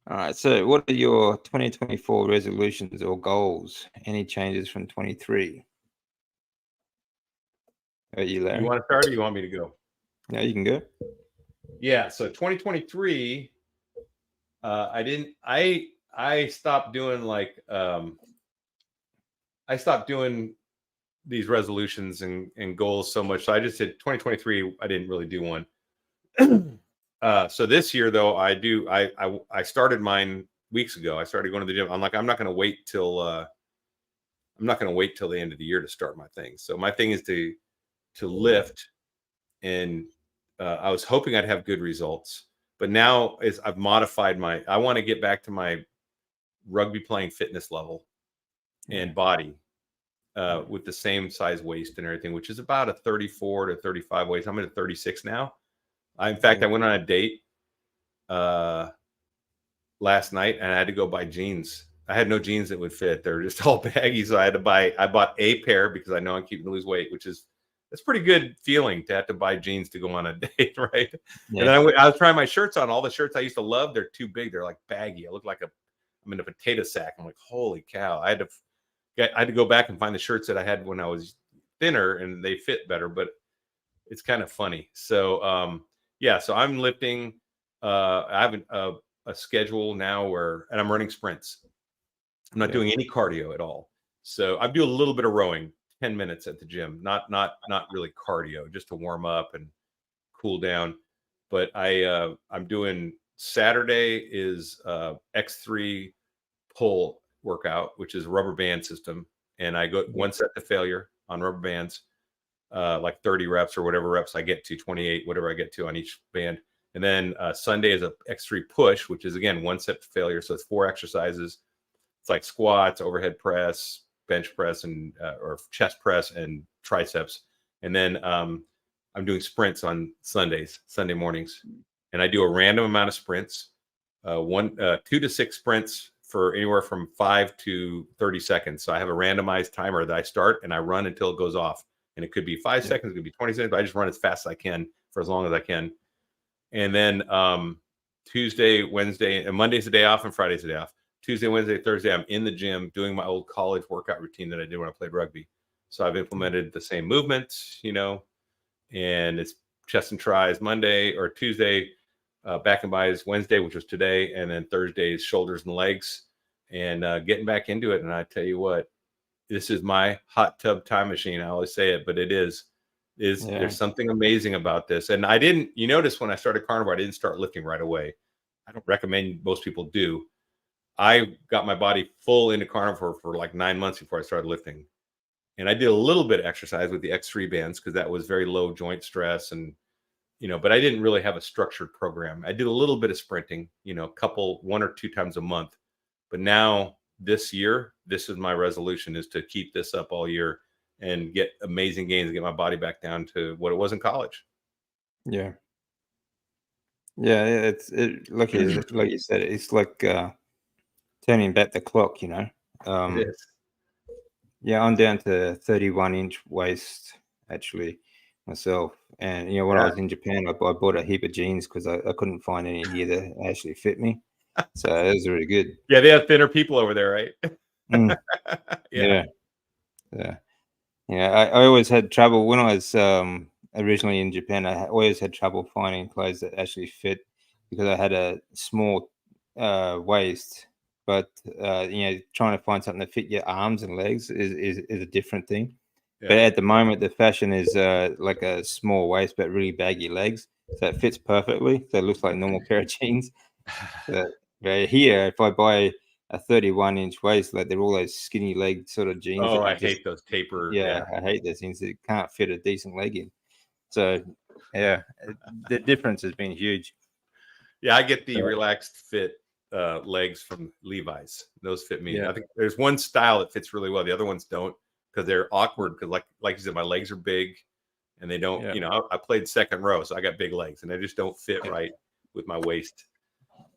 All right. So, what are your 2024 resolutions or goals? Any changes from 23? Are you, You Larry? want to start or you want me to go? No, you can go. Yeah. So 2023, I stopped doing I stopped doing these resolutions and goals so much. So I just did 2023. I didn't really do one. So this year though, I started mine weeks ago. I started going to the gym. I'm not going to wait till the end of the year to start my thing. So my thing is to lift, and I was hoping I'd have good results. But now is I've modified I want to get back to my rugby playing fitness level and body with the same size waist and everything, which is about a 34 to 35 waist. I'm at a 36 now. In fact, I went on a date last night and I had to go buy jeans. I had no jeans that would fit. They're just all baggy. So I bought a pair because I know I'm keeping to lose weight, it's pretty good feeling to have to buy jeans to go on a date, right? Yeah. And then I was trying my shirts on. All the shirts I used to love, they're too big. They're like baggy. I look like I'm in a potato sack. I'm like, holy cow. I had to go back and find the shirts that I had when I was thinner and they fit better, but it's kind of funny. So, so I'm lifting. I have a schedule now and I'm running sprints. I'm not doing any cardio at all. So I do a little bit of rowing, 10 minutes at the gym, not really cardio, just to warm up and cool down. But I'm doing Saturday is X3 pull workout, which is a rubber band system. And I go one set to failure on rubber bands, like 30 reps or whatever reps I get to, 28, whatever I get to on each band. And then Sunday is a X3 push, which is again one set to failure. So it's 4 exercises. It's like squats, overhead press, bench press, and or chest press and triceps. And then I'm doing sprints on Sunday mornings, and I do a random amount of sprints, 2 to 6 sprints for anywhere from 5 to 30 seconds. So I have a randomized timer that I start and I run until it goes off. And it could be 5 seconds, it could be 20 seconds, but I just run as fast as I can for as long as I can. And then Tuesday, Wednesday, and Monday's the day off and Friday's the day off. Tuesday, Wednesday, Thursday, I'm in the gym doing my old college workout routine that I did when I played rugby. So I've implemented the same movements, and it's chest and tries Monday or Tuesday, back and buys Wednesday, which was today, and then Thursday is shoulders and legs, and getting back into it. And I tell you what, this is my hot tub time machine. I always say it, but it is there's something amazing about this. And you notice when I started Carnivore, I didn't start lifting right away. I don't recommend most people do. I got my body full into Carnivore for like 9 months before I started lifting. And I did a little bit of exercise with the X3 bands because that was very low joint stress. And, but I didn't really have a structured program. I did a little bit of sprinting, 1 or 2 times a month. But now this year, this is my resolution, is to keep this up all year and get amazing gains and get my body back down to what it was in college. Yeah. Yeah. Like you said, it's like turning back the clock, It is. Yeah, I'm down to 31-inch waist actually myself. And when I was in Japan, I bought a heap of jeans because I couldn't find any here that actually fit me. So it was really good. Yeah, they have thinner people over there, right? Yeah. I always had trouble when I was originally in Japan. I always had trouble finding clothes that actually fit because I had a small waist. But trying to find something that fit your arms and legs is a different thing. Yeah. But at the moment, the fashion is like a small waist but really baggy legs, so it fits perfectly. So it looks like a normal pair of jeans. But here, if I buy a 31-inch waist. Like they're all those skinny leg sort of jeans. Oh, That I you just, hate those taper. yeah, I hate those things that can't fit a decent leg in. So yeah, the difference has been huge. Yeah, I get the So, relaxed fit legs from Levi's. Those fit me. yeah, I think there's one style that fits really well. The other ones don't because they're awkward. Because like you said, my legs are big, and they don't. yeah, You know, I played second row, so I got big legs, and they just don't fit yeah, right with my waist.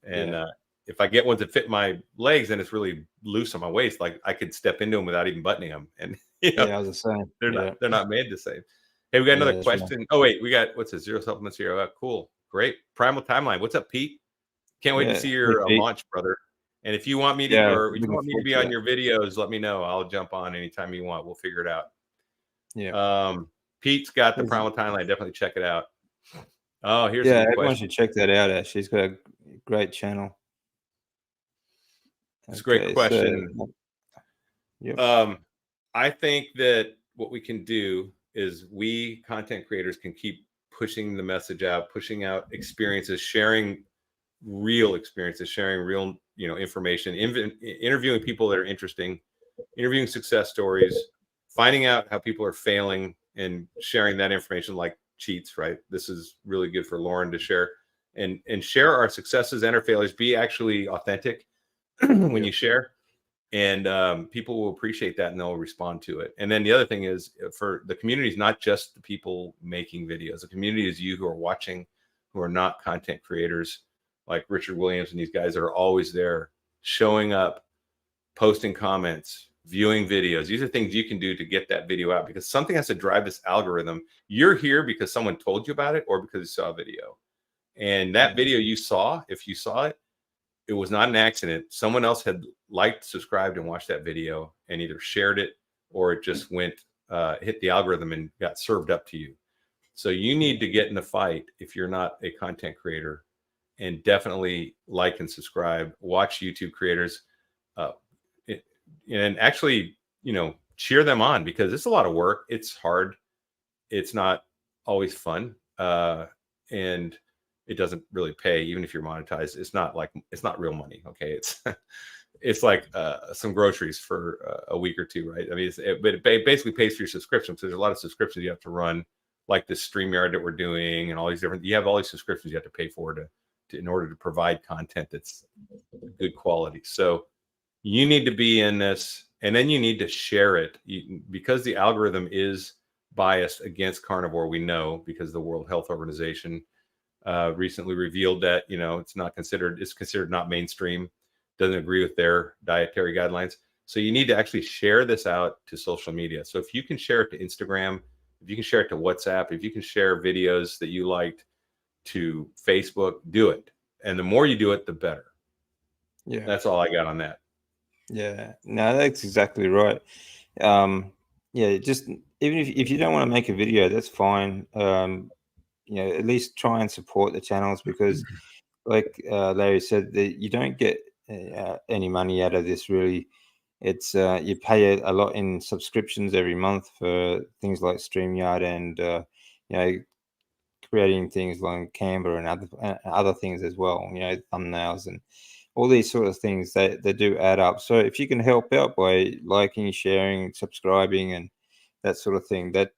And yeah, if I get ones that fit my legs, then it's really loose on my waist. Like I could step into them without even buttoning them, and you know, yeah. I was the same. Yeah, they're not made the same. Hey, we got yeah, another that's right. question. Oh wait, we got what's this? Zero supplements here. Oh, cool, great. Primal Timeline. What's up, Pete? Can't wait to Yeah, see hey, your Pete. launch, brother. And if you want me to, Yeah, or if you looking want me to forward be to on that. your videos, let me know. I'll jump on anytime you want. We'll figure it out. Yeah, Pete's got the There's- Primal Timeline. Definitely check it out. Oh, here's a yeah. good Everyone question. should check that out. Actually, he's got a great channel. It's a great Okay, so question. yep. I think that what we can do is we content creators can keep pushing the message out, pushing out experiences, sharing real experiences, sharing real, information, interviewing people that are interesting, interviewing success stories, finding out how people are failing and sharing that information like cheats, right? This is really good for Lauren to share and share our successes and our failures. Be actually authentic when you share, and people will appreciate that and they'll respond to it. And then the other thing is for the community is not just the people making videos. The community is you who are watching, who are not content creators like Richard Williams and these guys that are always there showing up, posting comments, viewing videos. These are things you can do to get that video out because something has to drive this algorithm. You're here because someone told you about it or because you saw a video. And that video you saw, if you saw it, it was not an accident. Someone else had liked, subscribed, and watched that video and either shared it or it just went, hit the algorithm and got served up to you. So you need to get in the fight if you're not a content creator and definitely like and subscribe, watch YouTube creators, and actually, cheer them on because it's a lot of work. It's hard. It's not always fun. And it doesn't really pay, even if you're monetized. It's not real money. Okay. It's like some groceries for a week or two, right? I mean, but it basically pays for your subscription. So there's a lot of subscriptions you have to run, like this StreamYard that we're doing, and all these different. You have all these subscriptions you have to pay for to in order to provide content that's good quality. So you need to be in this, and then you need to share it because the algorithm is biased against carnivore. We know because the World Health Organization recently revealed that it's considered not mainstream, doesn't agree with their dietary guidelines. So you need to actually share this out to social media. So if you can share it to Instagram, if you can share it to WhatsApp, if you can share videos that you liked to Facebook, do it. And the more you do it, the better. Yeah, That's all I got on that. yeah. No, that's exactly right. Yeah, just even if you don't want to make a video, that's fine. At least try and support the channels because, like Larry said, that you don't get any money out of this really. It's you pay a lot in subscriptions every month for things like StreamYard and creating things like Canva and other things as well. Thumbnails and all these sort of things they do add up. So if you can help out by liking, sharing, subscribing, and that sort of thing, that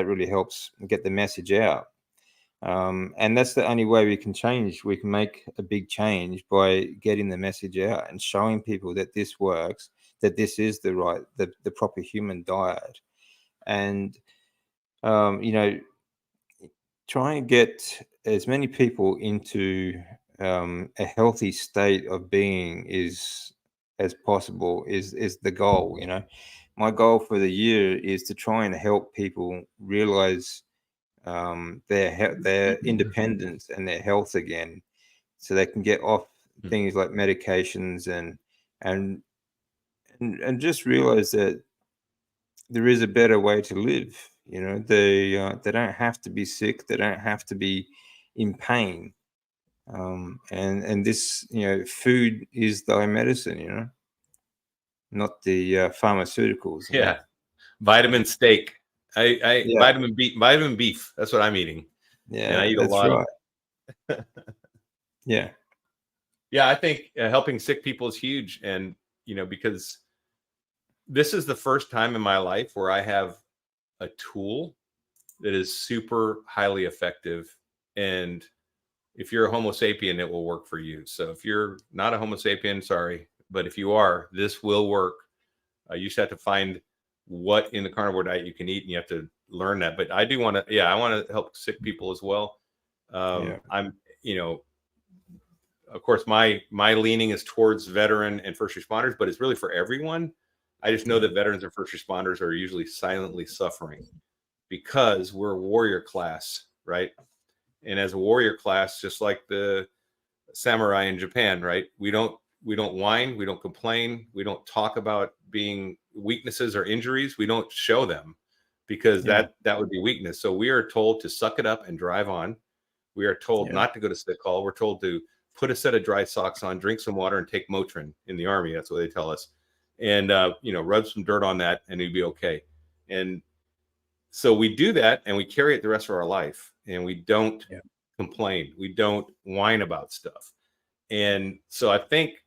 really helps get the message out. And that's the only way we can change. We can make a big change by getting the message out and showing people that this works, that this is the proper human diet, and try and get as many people into a healthy state of being as possible is the goal. My goal for the year is to try and help people realize their independence and their health again, so they can get off things like medications and just realize that there is a better way to live. They don't have to be sick. They don't have to be in pain. And this, food is thy medicine. Not the pharmaceuticals. Yeah. Vitamin steak. I Yeah, vitamin beef. That's what I'm eating. And I yeah, eat a that's lot of right. Yeah, Yeah, I think helping sick people is huge. And, because this is the first time in my life where I have a tool that is super highly effective. And if you're a Homo sapien, it will work for you. So if you're not a Homo sapien, sorry, but if you are, this will work. You just have to find what in the carnivore diet you can eat, and you have to learn that. But I do want to, I want to help sick people as well. I'm, of course, my leaning is towards veteran and first responders, but it's really for everyone. I just know that veterans and first responders are usually silently suffering because we're a warrior class, right? And as a warrior class, just like the samurai in Japan, right? We don't whine, we don't complain, we don't talk about being weaknesses or injuries. We don't show them because that would be weakness. So we are told to suck it up and drive on. We are told not to go to sick call. We're told to put a set of dry socks on, drink some water, and take Motrin in the Army. That's what they tell us. And, rub some dirt on that and you'd be okay. And so we do that and we carry it the rest of our life, and we don't complain. We don't whine about stuff. And so I think,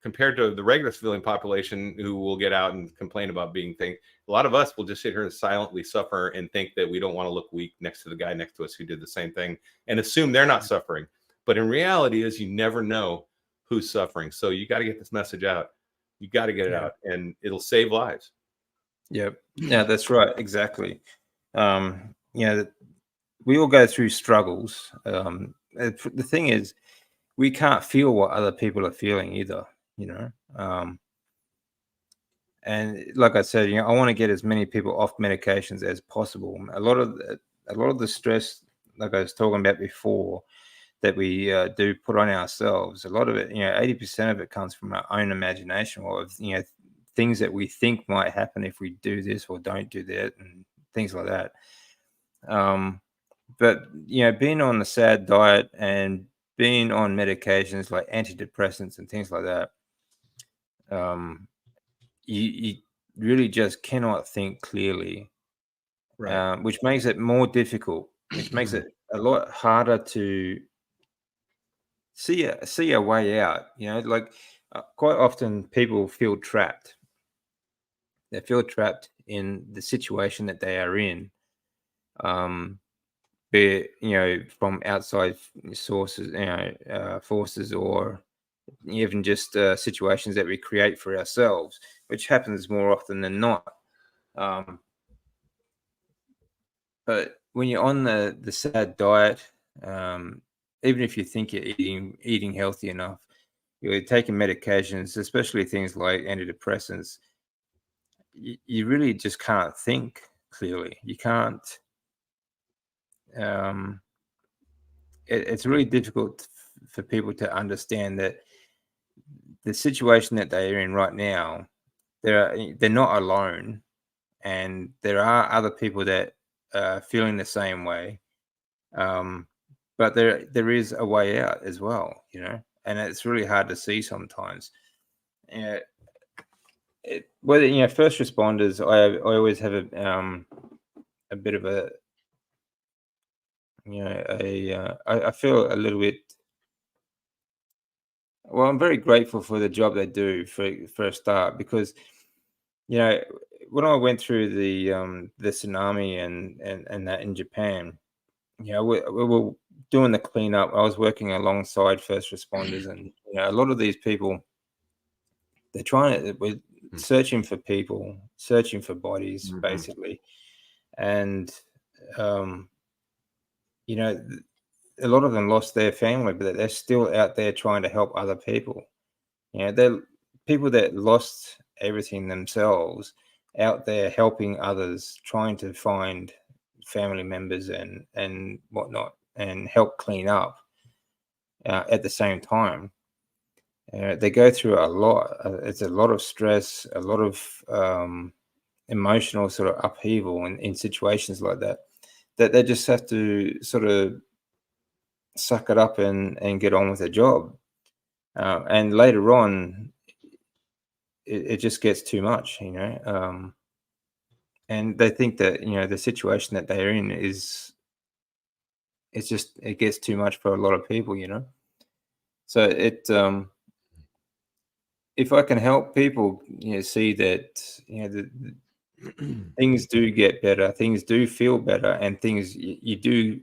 compared to the regular civilian population who will get out and complain about being things, a lot of us will just sit here and silently suffer and think that we don't want to look weak next to the guy next to us who did the same thing and assume they're not suffering. But in reality is you never know who's suffering. So you got to get this message out. You got to get it out, and it'll save lives. Yep. Yeah, that's right. Exactly. We all go through struggles. The thing is, we can't feel what other people are feeling either, and like I said, I want to get as many people off medications as possible. A lot of the stress, like I was talking about before, that we do put on ourselves, a lot of it, 80% of it comes from our own imagination, or things that we think might happen if we do this or don't do that, and things like that. But being on the SAD diet and being on medications like antidepressants and things like that, you really just cannot think clearly, Right. which makes it more difficult, which makes it a lot harder to see a way out. Like quite often people feel trapped. They feel trapped in the situation that they are in, be it from outside sources, forces, or even just situations that we create for ourselves, which happens more often than not. But when you're on the SAD diet, even if you think you're eating healthy enough, you're taking medications, especially things like antidepressants, you really just can't think clearly. You can't. It's really difficult for people to understand that the situation that they're in right now, they're not alone, and there are other people that are feeling the same way. But there is a way out as well, and it's really hard to see sometimes. Whether first responders, I always have a bit of a I feel a little bit. Well, I'm very grateful for the job they do for a start, because when I went through the tsunami and that in Japan, we were doing the cleanup. I was working alongside first responders, and a lot of these people, we're searching for people, searching for bodies, basically, and a lot of them lost their family, but they're still out there trying to help other people. They're people that lost everything themselves, out there helping others, trying to find family members and whatnot, and help clean up at the same time. They go through a lot. It's a lot of stress, a lot of emotional sort of upheaval in situations like that they just have to sort of suck it up and get on with their job. And later on, it just gets too much, and they think that the situation that they're in it gets too much for a lot of people, So it if I can help people, see that things do get better, things do feel better, and things you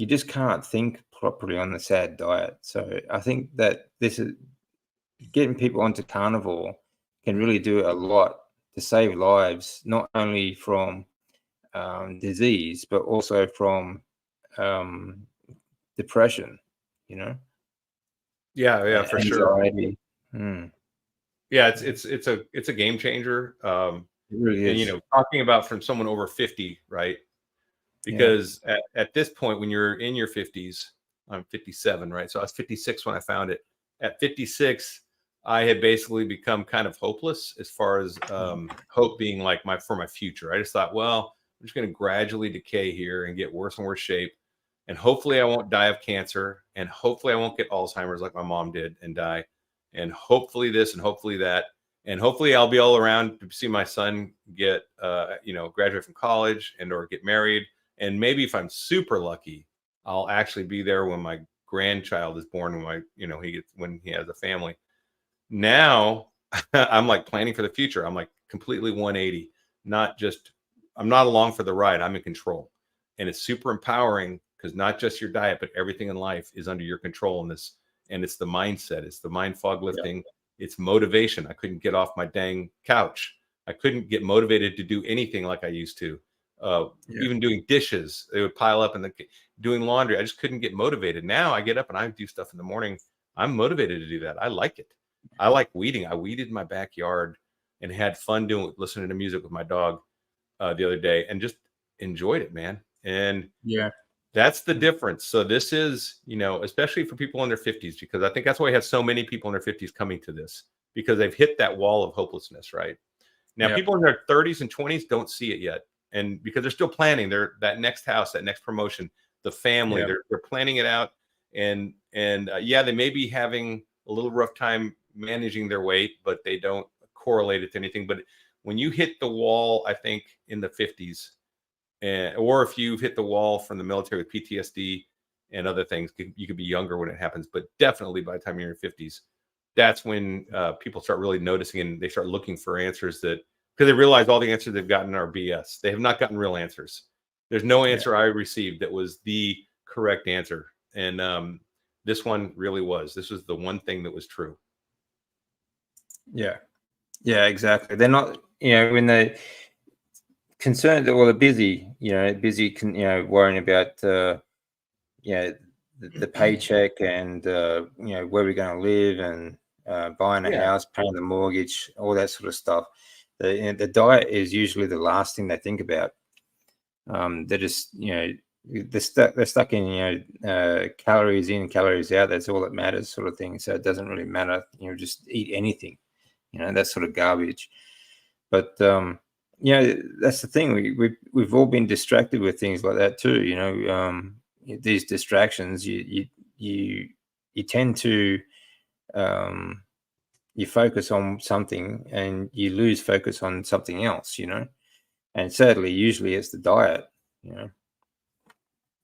just can't think properly on the sad diet. So I think that this is getting people onto carnivore can really do a lot to save lives, not only from disease, but also from um, depression, Yeah, for sure. anxiety. Mm, Yeah, it's a game changer. it really And is. talking about from someone over 50, right? Yeah. Because at this point, when you're in your 50s, I'm 57, right? So I was 56 when I found it. At 56, I had basically become kind of hopeless as far as hope being like for my future. I just thought, well, I'm just going to gradually decay here and get worse and worse shape. And hopefully I won't die of cancer. And hopefully I won't get Alzheimer's like my mom did and die. And hopefully this and hopefully that. And hopefully I'll be all around to see my son get, graduate from college and or get married. And maybe if I'm super lucky, I'll actually be there when my grandchild is born, when he has a family. Now I'm like planning for the future. I'm like completely 180, I'm not along for the ride. I'm in control. And it's super empowering because not just your diet, but everything in life is under your control in this. And it's the mindset, it's the mind fog lifting, it's motivation. I couldn't get off my dang couch. I couldn't get motivated to do anything like I used to. Even doing dishes, they would pile up, and doing laundry, I just couldn't get motivated. Now I get up and I do stuff in the morning. I'm motivated to do that. I like it. I like weeding. I weeded my backyard and had fun listening to music with my dog the other day, and just enjoyed it, man. And that's the difference. So this is, especially for people in their 50s, because I think that's why we have so many people in their 50s coming to this, because they've hit that wall of hopelessness, right? Now, people in their 30s and 20s don't see it yet. And because they're still planning that next house, that next promotion, the family, they're planning it out. And they may be having a little rough time managing their weight, but they don't correlate it to anything. But when you hit the wall, I think in the 50s, or if you've hit the wall from the military with PTSD and other things, you could be younger when it happens, but definitely by the time you're in your 50s, that's when people start really noticing, and they start looking for answers because they realize all the answers they've gotten are BS. They have not gotten real answers. There's no answer I received that was the correct answer. And this one really was. This was the one thing that was true. Yeah, exactly. They're not, when they're concerned, well, they're busy, worrying about, the paycheck and, where we're going to live and buying a house, paying the mortgage, all that sort of stuff. The diet is usually the last thing they think about. They're just, they're stuck in, calories in, calories out. That's all that matters, sort of thing. So it doesn't really matter, just eat anything, that sort of garbage. But that's the thing. We've all been distracted with things like that too. These distractions, you tend to you focus on something and you lose focus on something else. And sadly, usually it's the diet.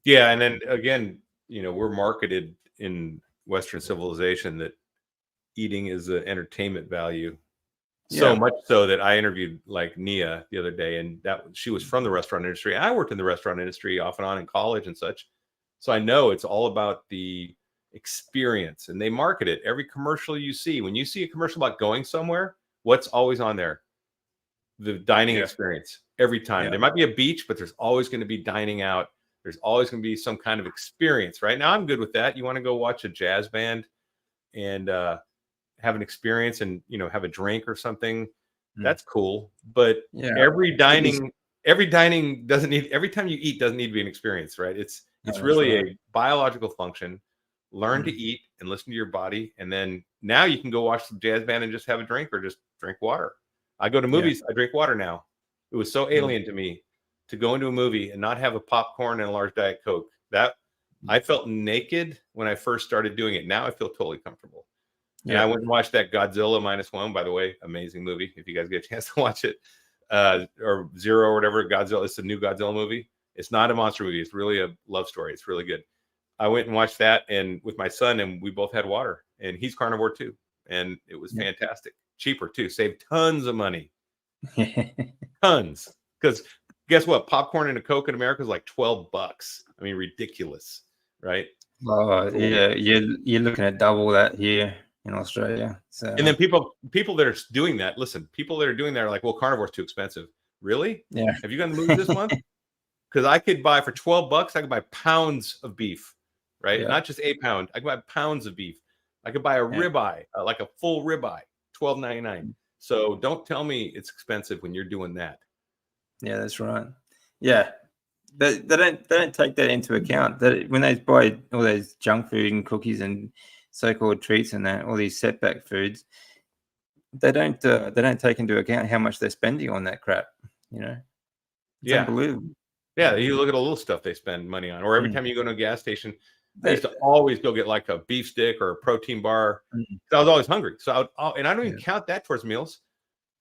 Yeah, and then again, we're marketed in Western civilization that eating is an entertainment value. So much so that I interviewed like Nia the other day, and she was from the restaurant industry. I worked in the restaurant industry off and on in college and such. So I know it's all about the experience, and they market it. Every commercial you see, when you see a commercial about going somewhere, what's always on there? The dining experience every time. There might be a beach, but there's always going to be dining out. There's always going to be some kind of experience, right? Now I'm good with that. You want to go watch a jazz band and have an experience and have a drink or something, that's cool. But every dining doesn't need, every time you eat doesn't need to be an experience, right? It's really a biological function. Learn to eat and listen to your body, and then now you can go watch the jazz band and just have a drink or just drink water. I go to movies, I drink water now. It was so alien to me to go into a movie and not have a popcorn and a large Diet Coke. That I felt naked when I first started doing it. Now I feel totally comfortable. And I went and watched that Godzilla -1, by the way, amazing movie. If you guys get a chance to watch it, or Zero or whatever, Godzilla. It's a new Godzilla movie. It's not a monster movie. It's really a love story. It's really good. I went and watched that and with my son, and we both had water, and he's carnivore too. And it was fantastic. Cheaper too. Saved tons of money. Tons. Because guess what? Popcorn and a Coke in America is like $12. I mean, ridiculous, right? Oh, yeah, you're looking at double that here in Australia. So, and then people that are doing that, listen, people that are doing that are like, well, carnivore's too expensive. Really? yeah. Have you gone to the movies this month? Because I could buy for $12, I could buy pounds of beef, right? Yeah. Not just a pound. I could buy pounds of beef. I could buy a ribeye, like a full ribeye, $12.99. So don't tell me it's expensive when you're doing that. Yeah, that's right. Yeah, they don't take that into account. That when they buy all those junk food and cookies and so-called treats and that, all these setback foods, they don't take into account how much they're spending on that crap. You know, it's unbelievable. Yeah, you look at all the little stuff they spend money on, or every time you go to a gas station. I used to always go get like a beef stick or a protein bar. I was always hungry. So and I don't even count that towards meals.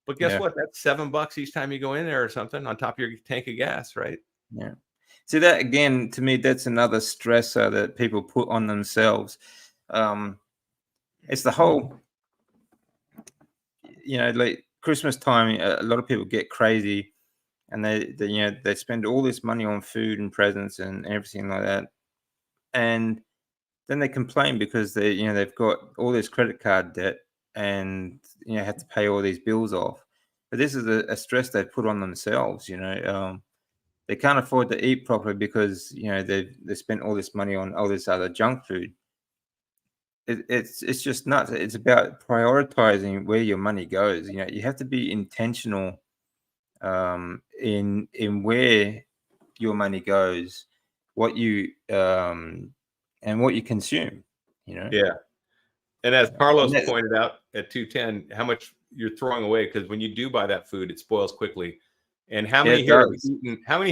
But guess what? That's $7 each time you go in there or something on top of your tank of gas, right? Yeah. See, that again, to me, that's another stressor that people put on themselves. It's the whole, like Christmas time, a lot of people get crazy and they spend all this money on food and presents and everything like that. And then they complain because they've got all this credit card debt and have to pay all these bills off. But this is a stress they put on themselves. They can't afford to eat properly because they spent all this money on all this other junk food. It's just nuts. It's about prioritizing where your money goes. You have to be intentional in where your money goes, what you and what you consume. Yeah. And as Carlos pointed out at 210, how much you're throwing away, because when you do buy that food, it spoils quickly. And how many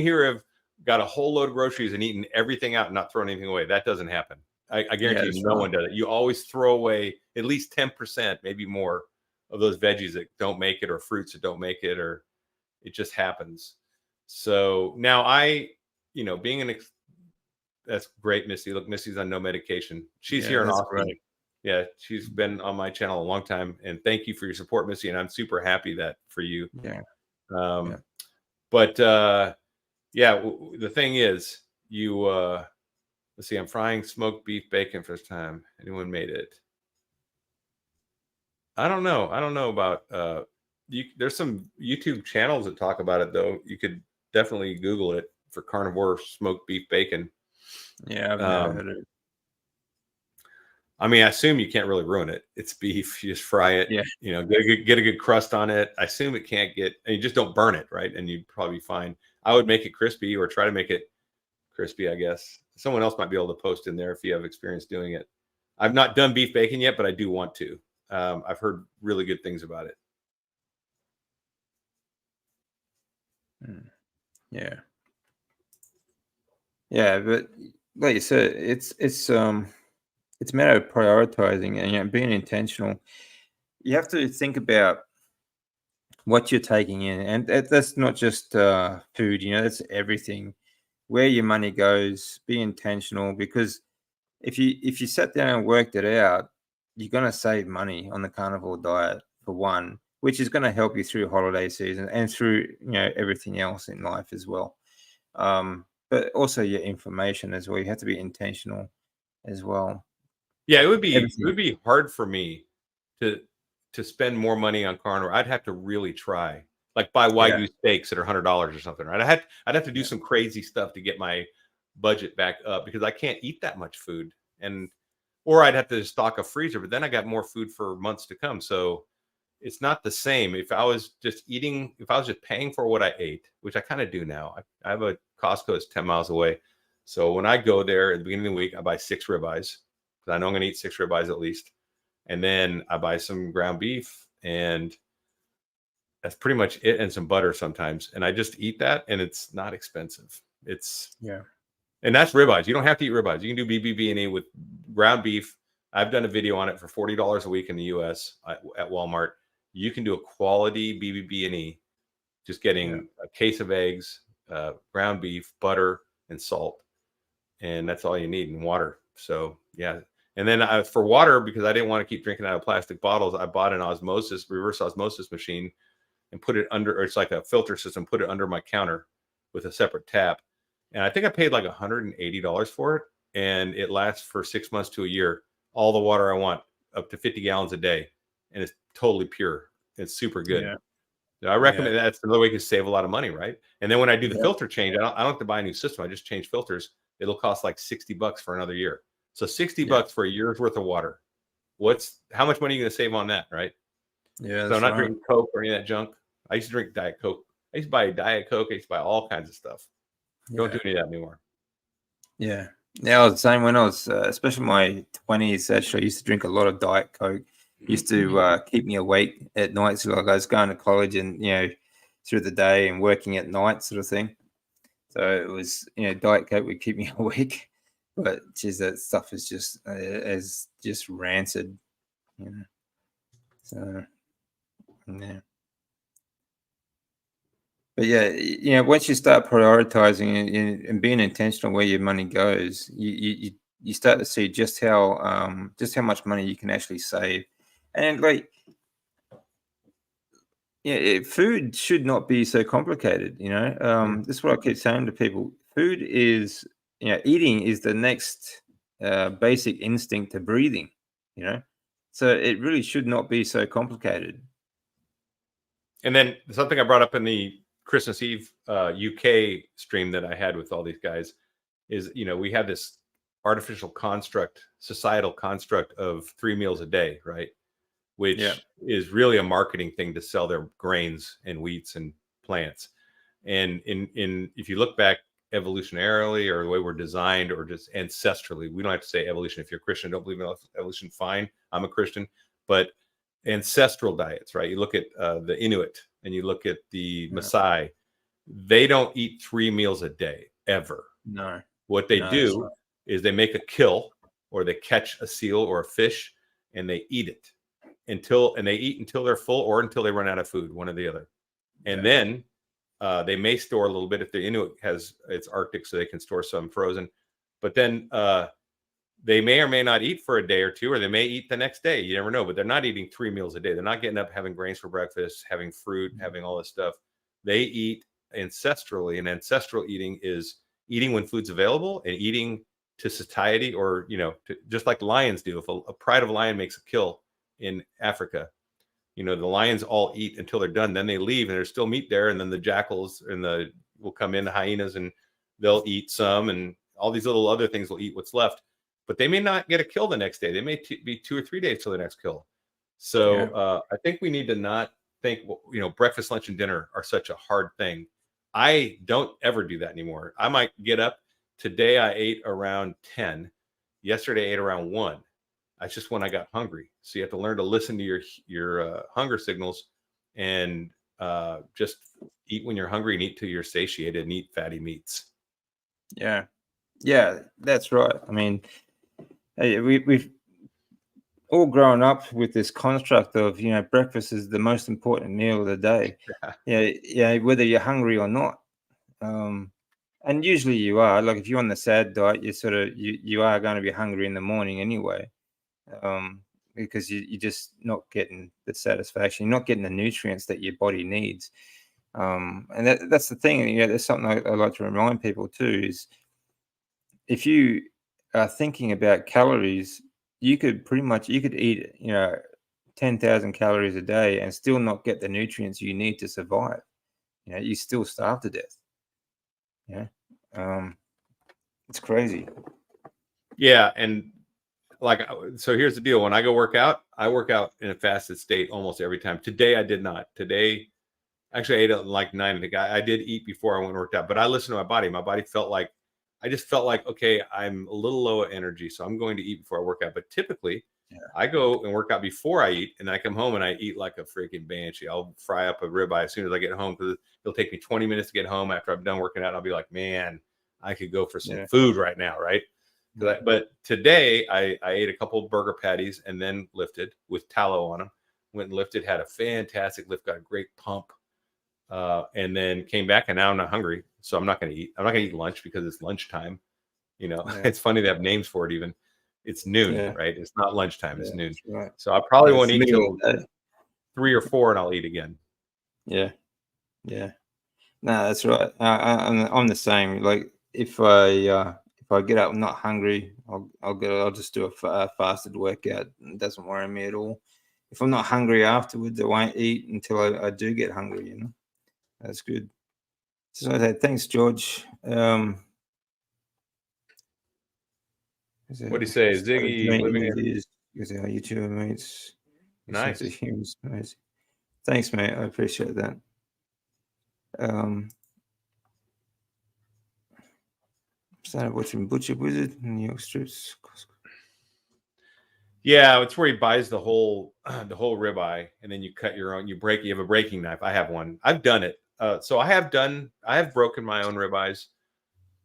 here have got a whole load of groceries and eaten everything out and not thrown anything away? That doesn't happen. I guarantee you, no one does it. You always throw away at least 10%, maybe more, of those veggies that don't make it, or fruits that don't make it, or it just happens. So now that's great, Misty. Look, Misty's on no medication. She's here in Austin. Great. Yeah, she's been on my channel a long time, and thank you for your support, Missy. And I'm super happy for you. Yeah. But the thing is, let's see. I'm frying smoked beef bacon first time. Anyone made it? I don't know. I don't know about. There's some YouTube channels that talk about it, though. You could definitely Google it for carnivore smoked beef bacon. Yeah, I've never heard of it. I mean, I assume you can't really ruin it. It's beef. You just fry it. Yeah. Get a good crust on it. I assume it can't and you just don't burn it, right? And you'd probably be fine. I would make it crispy, or try to make it crispy, I guess. Someone else might be able to post in there if you have experience doing it. I've not done beef bacon yet, but I do want to. I've heard really good things about it. Yeah. Yeah, but like you said, it's a matter of prioritizing and being intentional. You have to think about what you're taking in, and that's not just food. That's everything. Where your money goes, be intentional, because if you sat down and worked it out, you're going to save money on the carnivore diet, for one, which is going to help you through holiday season and through everything else in life as well. But also your information as well. You have to be intentional as well. Yeah, it would be hard for me to spend more money on carnivore. I'd have to really try, like buy Wagyu steaks that are $100 or something, right? I'd have to do some crazy stuff to get my budget back up, because I can't eat that much food, or I'd have to stock a freezer. But then I got more food for months to come, so it's not the same. If I was just paying for what I ate, which I kind of do now. I have a Costco that's 10 miles away, so when I go there at the beginning of the week, I buy 6 ribeyes, because I know I'm going to eat 6 ribeyes at least. And then I buy some ground beef, and that's pretty much it, and some butter sometimes. And I just eat that, and it's not expensive. And that's ribeyes. You don't have to eat ribeyes. You can do BBB&E with ground beef. I've done a video on it for $40 a week in the US at Walmart. You can do a quality BBB&E, just getting a case of eggs, ground beef, butter, and salt. And that's all you need, and water. So yeah. And then for water, because I didn't want to keep drinking out of plastic bottles, I bought an reverse osmosis machine and put it under, or it's like a filter system, put it under my counter with a separate tap. And I think I paid like $180 for it. And it lasts for 6 months to a year. All the water I want, up to 50 gallons a day. And it's totally pure. It's super good. Yeah. So I recommend that's another way you can save a lot of money, right? And then when I do the filter change, I don't have to buy a new system. I just change filters. It'll cost like $60 for another year. So $60 for a year's worth of water. How much money are you going to save on that, right? Yeah. So I'm not drinking Coke or any of that junk. I used to drink Diet Coke. I used to buy Diet Coke. I used to buy all kinds of stuff. Don't do any of that anymore. Yeah. Yeah, I was the same when I was, especially my 20s, actually, I used to drink a lot of Diet Coke. Used to keep me awake at night. So like I was going to college and, through the day and working at night sort of thing. So it was, Diet Coke would keep me awake. But geez, that stuff is just rancid, So, yeah. But yeah, once you start prioritizing and being intentional where your money goes, you start to see just how much money you can actually save, and like, food should not be so complicated. This is what I keep saying to people: food is, eating is the next basic instinct to breathing. So it really should not be so complicated. And then something I brought up in the Christmas Eve UK stream that I had with all these guys is, we had this artificial societal construct of 3 meals a day, right? Which is really a marketing thing to sell their grains and wheats and plants. And if you look back evolutionarily, or the way we're designed, or just ancestrally, we don't have to say evolution. If you're a Christian, don't believe in evolution, fine. I'm a Christian, but ancestral diets, right? You look at the Inuit and you look at the Maasai, they don't eat 3 meals a day ever. No. What they do is they make a kill, or they catch a seal or a fish and they eat it until they're full, or until they run out of food, one or the other. And then they may store a little bit if the Inuit it's Arctic, so they can store some frozen. But then they may or may not eat for a day or two, or they may eat the next day. You never know, but they're not eating 3 meals a day. They're not getting up, having grains for breakfast, having fruit, having all this stuff. They eat ancestrally, and ancestral eating is eating when food's available and eating to satiety, or, just like lions do. If a pride of lion makes a kill in Africa, the lions all eat until they're done. Then they leave and there's still meat there. And then the jackals will come in, the hyenas, and they'll eat some, and all these little other things will eat what's left. But they may not get a kill the next day. They may be 2 or 3 days till the next kill. So I think we need to not think, breakfast, lunch, and dinner are such a hard thing. I don't ever do that anymore. I might get up. Today I ate around 10. Yesterday I ate around 1. That's just when I got hungry. So you have to learn to listen to your hunger signals, and just eat when you're hungry, and eat till you're satiated, and eat fatty meats. Yeah, that's right. I mean, we've all grown up with this construct of, breakfast is the most important meal of the day. Whether you're hungry or not. And usually you are. Like if you're on the SAD diet, you are going to be hungry in the morning anyway. Because you're just not getting the satisfaction, you're not getting the nutrients that your body needs. And that's the thing. There's something I like to remind people too, is if you are thinking about calories, you could eat 10,000 calories a day and still not get the nutrients you need to survive. You still starve to death. It's crazy. Yeah. And so here's the deal. When I go work out, I work out in a fasted state almost every time. Today I did not. Today, actually, I ate at like 9. I did eat before I went and worked out, but I listened to my body. My body I just felt like, okay, I'm a little low energy, so I'm going to eat before I work out. But typically, I go and work out before I eat, and then I come home and I eat like a freaking banshee. I'll fry up a ribeye as soon as I get home, because it'll take me 20 minutes to get home after I'm done working out. And I'll be like, man, I could go for some food right now, right? But today I ate a couple of burger patties and then lifted with tallow on them. Went and lifted, had a fantastic lift, got a great pump, and then came back, and now I'm not hungry, so I'm not going to eat. I'm not going to eat lunch because it's lunchtime. It's funny they have names for it even. It's noon, Yeah. right? It's not lunchtime. Yeah, It's noon. that's right. So I probably Yeah, it's won't the eat middle till of the day. 3 or 4, and I'll eat again. Yeah. Yeah. No, that's right. I'm the same. Like if I get up not hungry, I'll just do a fasted workout. It doesn't worry me at all. If I'm not hungry afterwards, I won't eat until I do get hungry. That's good. So thanks, George. What do you say, Ziggy living in? Because our YouTube mates, your sense of Nice. humor is amazing. Thanks, mate. I appreciate that. Started watching Butcher Wizard in New York strips. Yeah, it's where he buys the whole ribeye, and then you cut your own. You have a breaking knife. I have one. I've done it. So I have broken my own ribeyes,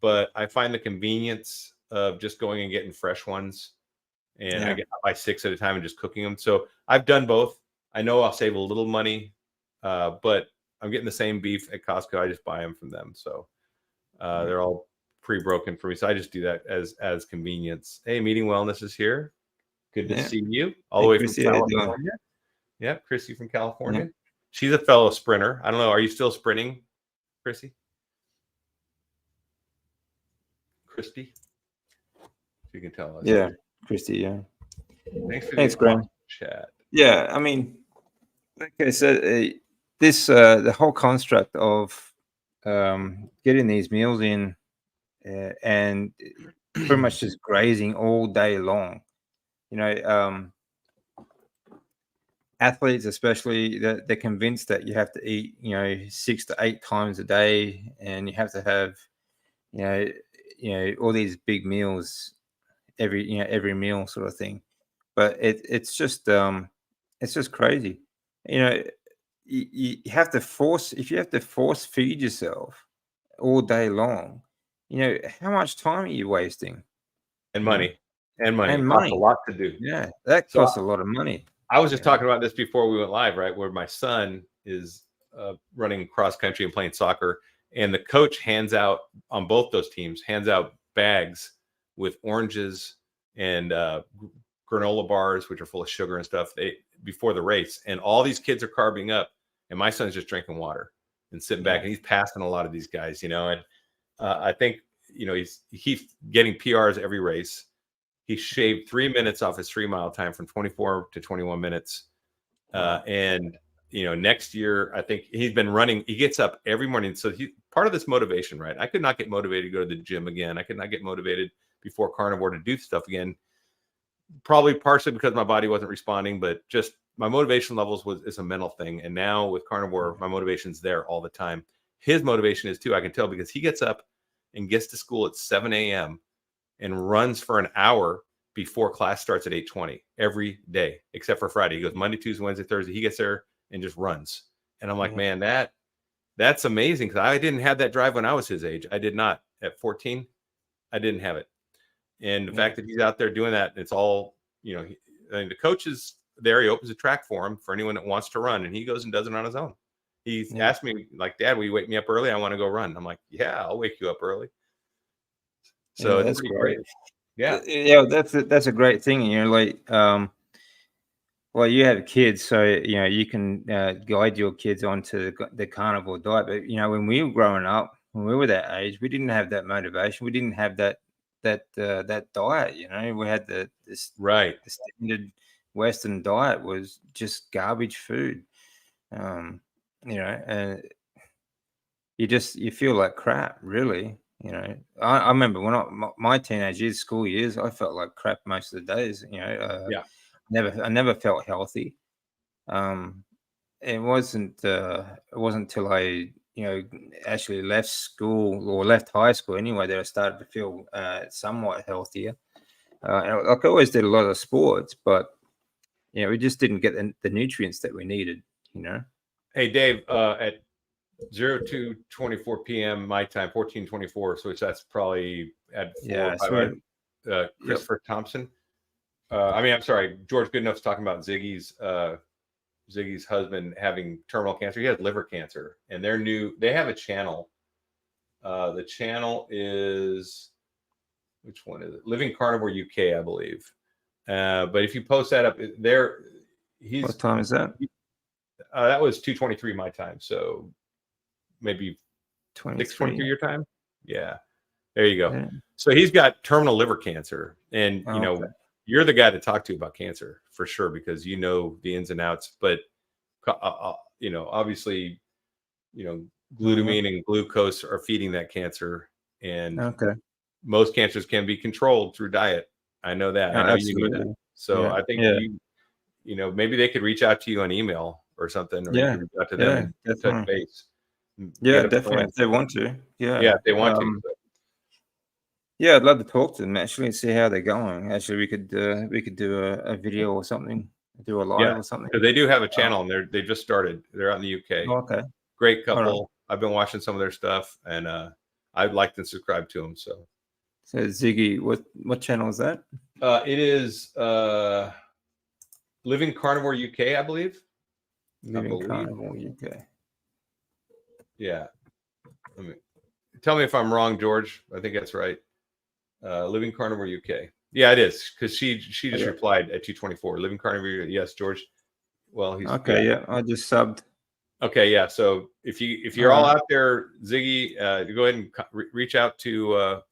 but I find the convenience of just going and getting fresh ones, and I buy 6 at a time and just cooking them. So I've done both. I know I'll save a little money, but I'm getting the same beef at Costco. I just buy them from them. So they're all pre-broken for me. So I just do that as convenience. Hey, Meeting Wellness is here. Good to see you all the way from California. Yeah, Chrissy from California. Yeah. She's a fellow sprinter. I don't know. Are you still sprinting, Chrissy? Christy? You can tell us. Yeah, Christy. Yeah. Thanks, Graham. Chat. Yeah, I mean, like I said, this the whole construct of getting these meals in and pretty much just grazing all day long. Athletes especially, they're convinced that you have to eat 6 to 8 times a day, and you have to have all these big meals every meal sort of thing. But it's just crazy. You have to force, if you have to force feed yourself all day long, how much time are you wasting? And money. And money. And it money. Costs a lot to do. Yeah, that costs a lot of money. I was just talking about this before we went live, right? Where my son is running cross country and playing soccer, and the coach hands out on both those teams, hands out bags with oranges and granola bars, which are full of sugar and stuff, before the race. And all these kids are carbing up, and my son's just drinking water and sitting back, and he's passing a lot of these guys, and I think, he's getting PRs every race. He shaved 3 minutes off his 3-mile time from 24 to 21 minutes. And, next year, I think he's been running. He gets up every morning. So part of this motivation, right? I could not get motivated to go to the gym again. I could not get motivated before Carnivore to do stuff again. Probably partially because my body wasn't responding, but just my motivation levels is a mental thing. And now with Carnivore, my motivation's there all the time. His motivation is too, I can tell, because he gets up and gets to school at 7 a.m. and runs for an hour before class starts at 8:20 every day, except for Friday. He goes Monday, Tuesday, Wednesday, Thursday. He gets there and just runs. And I'm like, man, that's amazing, because I didn't have that drive when I was his age. I did not. At 14, I didn't have it. And the fact that he's out there doing that, it's all, the coach is there. He opens a track for him for anyone that wants to run, and he goes and does it on his own. He's asked me, like, Dad, will you wake me up early? I want to go run. I'm like, yeah, I'll wake you up early. So that's pretty great. Yeah, that's a great thing. Well, you have kids, so you can guide your kids onto the carnivore diet. But when we were growing up, when we were that age, we didn't have that motivation. We didn't have that diet. We had the standard Western diet was just garbage food. And you feel like crap, really. I remember when my teenage years, school years, I felt like crap most of the days. I never felt healthy. It wasn't until I actually left school, or left high school anyway, that I started to feel somewhat healthier. Like I always did a lot of sports, but we just didn't get the nutrients that we needed. Hey, Dave, at 02:24 p.m. my time, 14:24, so that's probably at 4 or 5. Christopher Thompson. I'm sorry, George Goodenoug's talking about Ziggy's husband having terminal cancer. He has liver cancer, and they have a channel. The channel is, which one is it? Living Carnivore UK, I believe. But if you post that up there, What time is that? That was 2:23 my time, so maybe 23 6:23 your time. Yeah, there you go. Yeah. So he's got terminal liver cancer, and Oh, you know, okay. you're the guy to talk to about cancer for sure because you know the ins and outs. But you know, obviously, you know, glutamine and glucose are feeding that cancer, and Okay. most cancers can be controlled through diet. I know that. I know you know that. Absolutely. So Yeah. I think Yeah. you know, maybe they could reach out to you on email or something, or you Yeah. could reach out to Yeah. them and touch Definitely. base. Yeah, Get a definitely. plan. If they want to. Yeah, Yeah. if they want to. Yeah, I'd love to talk to them actually and see how they're going. Actually, we could do a video or something, do a live Yeah, or something. because they do have a channel and they just started. They're out in the UK. Okay. Great All right. couple. I've been watching some of their stuff, and I'd like to subscribe to them. So Ziggy, what channel is that? it is Living Carnivore UK, I believe. Living Carnivore UK. Yeah. Tell me if I'm wrong, George. I think that's right. Living Carnivore UK. Yeah, it is because she just replied at 2:24. Living Carnivore. Yes, George. Well, he's okay. Yeah, I just subbed. Okay, yeah. So if you're all out there, Ziggy, go ahead and reach out to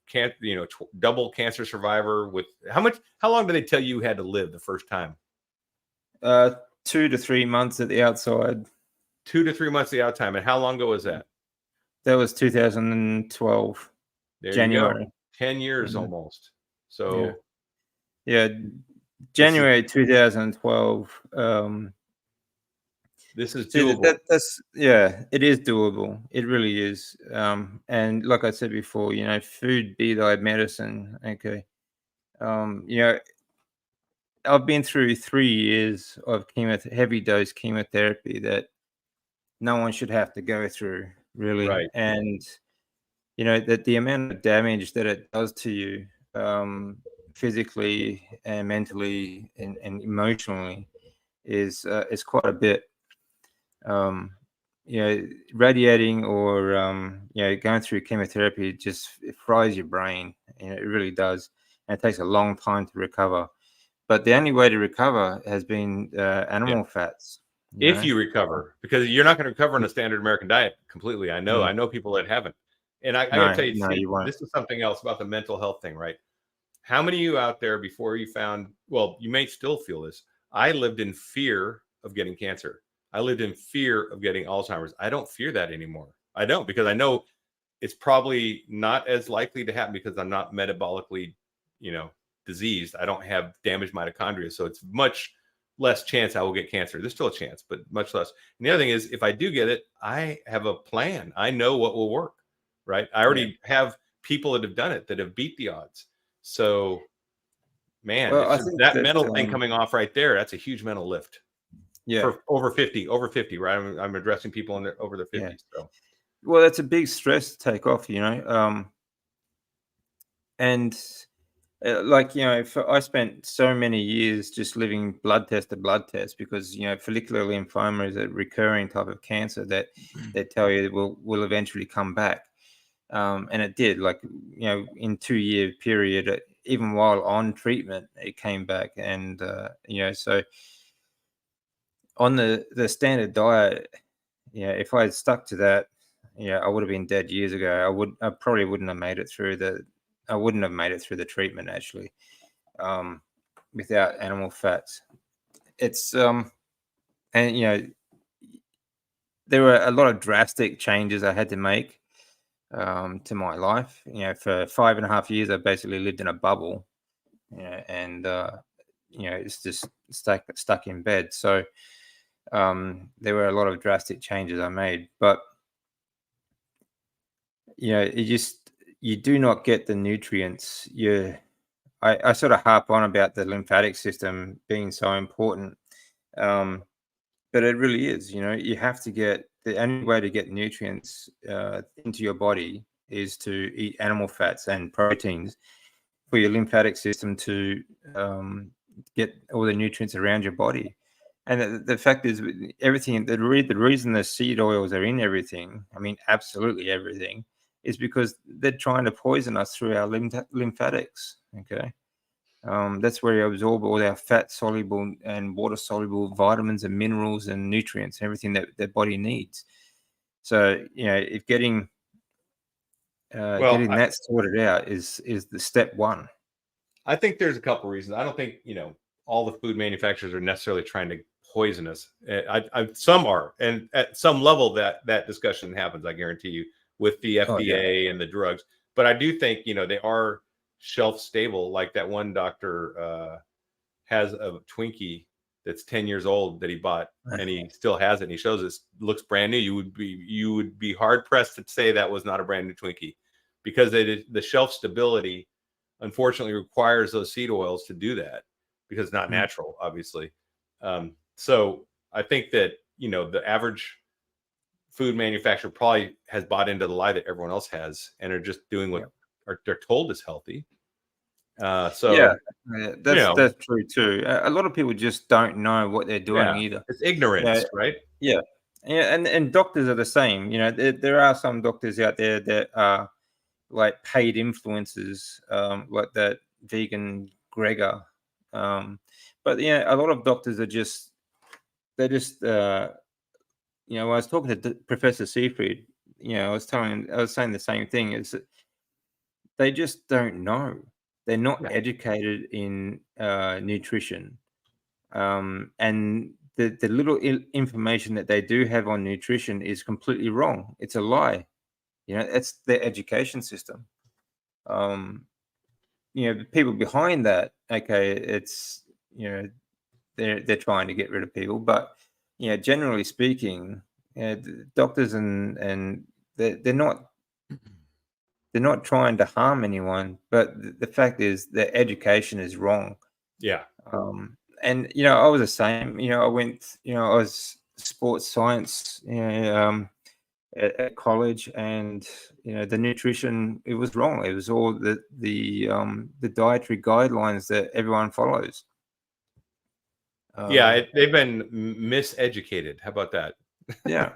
double cancer survivor. With how long did they tell you had to live the first time? 2 to 3 months at the outside. 2 to 3 months at the out time. And how long ago was that? That was 2012. There January. you go. 10 years almost. So yeah, January 2012. This is doable. It is doable. It really is. And like I said before, you know, food be thy medicine. Okay. You know, I've been through 3 years of heavy dose chemotherapy that no one should have to go through, really. Right. And you know that the amount of damage that it does to you, physically and mentally and emotionally, is quite a bit. You know, radiating or you know, going through chemotherapy just fries your brain. You know, it really does, and it takes a long time to recover. But the only way to recover has been animal fats. If you recover, because you're not going to recover on a standard American diet completely. I know people that haven't. And I got to tell you, Steve, this is something else about the mental health thing, right? How many of you out there before you found, well, you may still feel this. I lived in fear of getting cancer. I lived in fear of getting Alzheimer's. I don't fear that anymore. I don't, because I know it's probably not as likely to happen because I'm not metabolically, you know, diseased. I don't have damaged mitochondria. So it's much less chance I will get cancer. There's still a chance, but much less. And the other thing is, if I do get it, I have a plan. I know what will work, right? I already have people that have done it, that have beat the odds. So, man, well, I think that mental thing coming off right there, that's a huge mental lift. Yeah. For over 50, right? I'm addressing people over their 50s. Yeah. So. Well, that's a big stress to take off, you know. And like, you know, I spent so many years just living blood test to blood test because, you know, follicular lymphoma is a recurring type of cancer that they tell you will eventually come back. And it did, like, you know, in 2-year period, even while on treatment, it came back. And, you know, so on the standard diet, yeah, if I had stuck to that, yeah, I would have been dead years ago. I probably wouldn't have made it through the treatment actually, without animal fats. It's and you know, there were a lot of drastic changes I had to make to my life. You know, for 5.5 years, I basically lived in a bubble. You know, and you know, it's just stuck in bed. So there were a lot of drastic changes I made, but you know, you do not get the nutrients. I sort of harp on about the lymphatic system being so important, but it really is. You know, you have to get the only way to get nutrients into your body is to eat animal fats and proteins for your lymphatic system to get all the nutrients around your body. And the fact is, everything, the reason the seed oils are in everything, I mean, absolutely everything, is because they're trying to poison us through our lymphatics. Okay. That's where you absorb all our fat soluble and water soluble vitamins and minerals and nutrients, everything that their body needs. So, if getting that sorted out is the step one. I think there's a couple reasons. I don't think, all the food manufacturers are necessarily trying to poison us. Some are, and at some level that discussion happens, I guarantee you, with the FDA and the drugs. But I do think, they are shelf stable. Like that one doctor has a Twinkie that's 10 years old that he bought, and he still has it. And he shows it looks brand new. You would be hard pressed to say that was not a brand new Twinkie, because the shelf stability unfortunately requires those seed oils to do that, because it's not natural, obviously. So I think that, the average food manufacturer probably has bought into the lie that everyone else has, and are just doing what they're told is healthy. That's true too. A lot of people just don't know what they're doing either. It's ignorance, right? Yeah, and doctors are the same. There are some doctors out there that are like paid influencers, like that vegan Gregor. But a lot of doctors are just I was talking to Professor Seafood. I was saying the same thing. Is that they just don't know. They're not educated in nutrition, and the little information that they do have on nutrition is completely wrong. It's a lie. It's their education system. The people behind that, okay, it's they're trying to get rid of people, but generally speaking, doctors and they're not trying to harm anyone, but the fact is their education is wrong. And I was the same. I went. I was sports science. At college, and the nutrition, it was wrong. It was all the dietary guidelines that everyone follows. They've been miseducated. How about that? No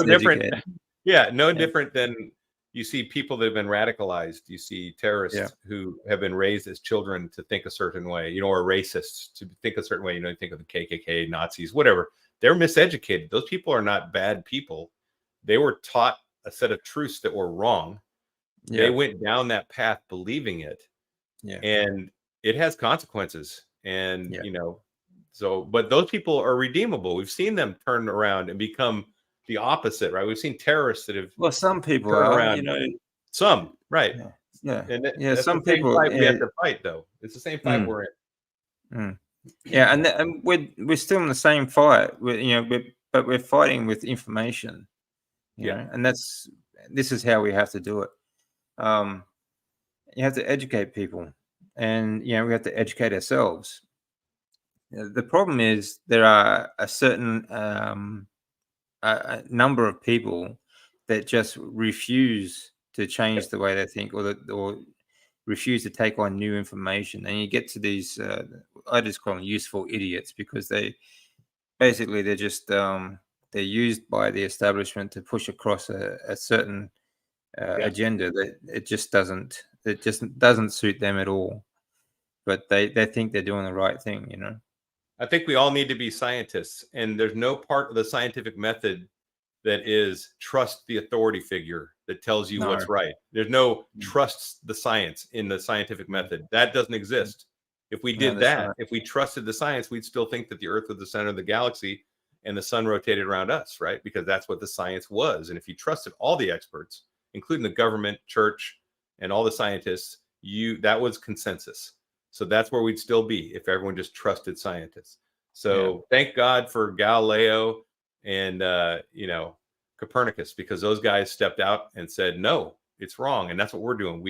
different. No different than you see people that have been radicalized. You see terrorists who have been raised as children to think a certain way, or racists to think a certain way. You think of the KKK, Nazis, whatever. They're miseducated. Those people are not bad people. They were taught a set of truths that were wrong. They went down that path believing it. And it has consequences. And, but those people are redeemable. We've seen them turn around and become the opposite, right? We've seen terrorists that have. Well, some people are, around. Some, right. And some people fight we have to fight, though. It's the same fight we're in. And we're still in the same fight. But we're fighting with information. And this is how we have to do it. You have to educate people, and we have to educate ourselves. The problem is there are a certain a number of people that just refuse to change the way they think, or refuse to take on new information. And you get to these, I just call them useful idiots, because they're just they're used by the establishment to push across a certain agenda that it just doesn't suit them at all. But they think they're doing the right thing, I think we all need to be scientists, and there's no part of the scientific method that is trust the authority figure that tells you what's right. There's no trust the science in the scientific method. That doesn't exist. If we did that, if we trusted the science, we'd still think that the Earth was the center of the galaxy and the sun rotated around us, right? Because that's what the science was. And if you trusted all the experts, including the government, church, and all the scientists, that was consensus. So that's where we'd still be if everyone just trusted scientists. So thank God for Galileo and Copernicus, because those guys stepped out and said, no, it's wrong. And that's what we're doing.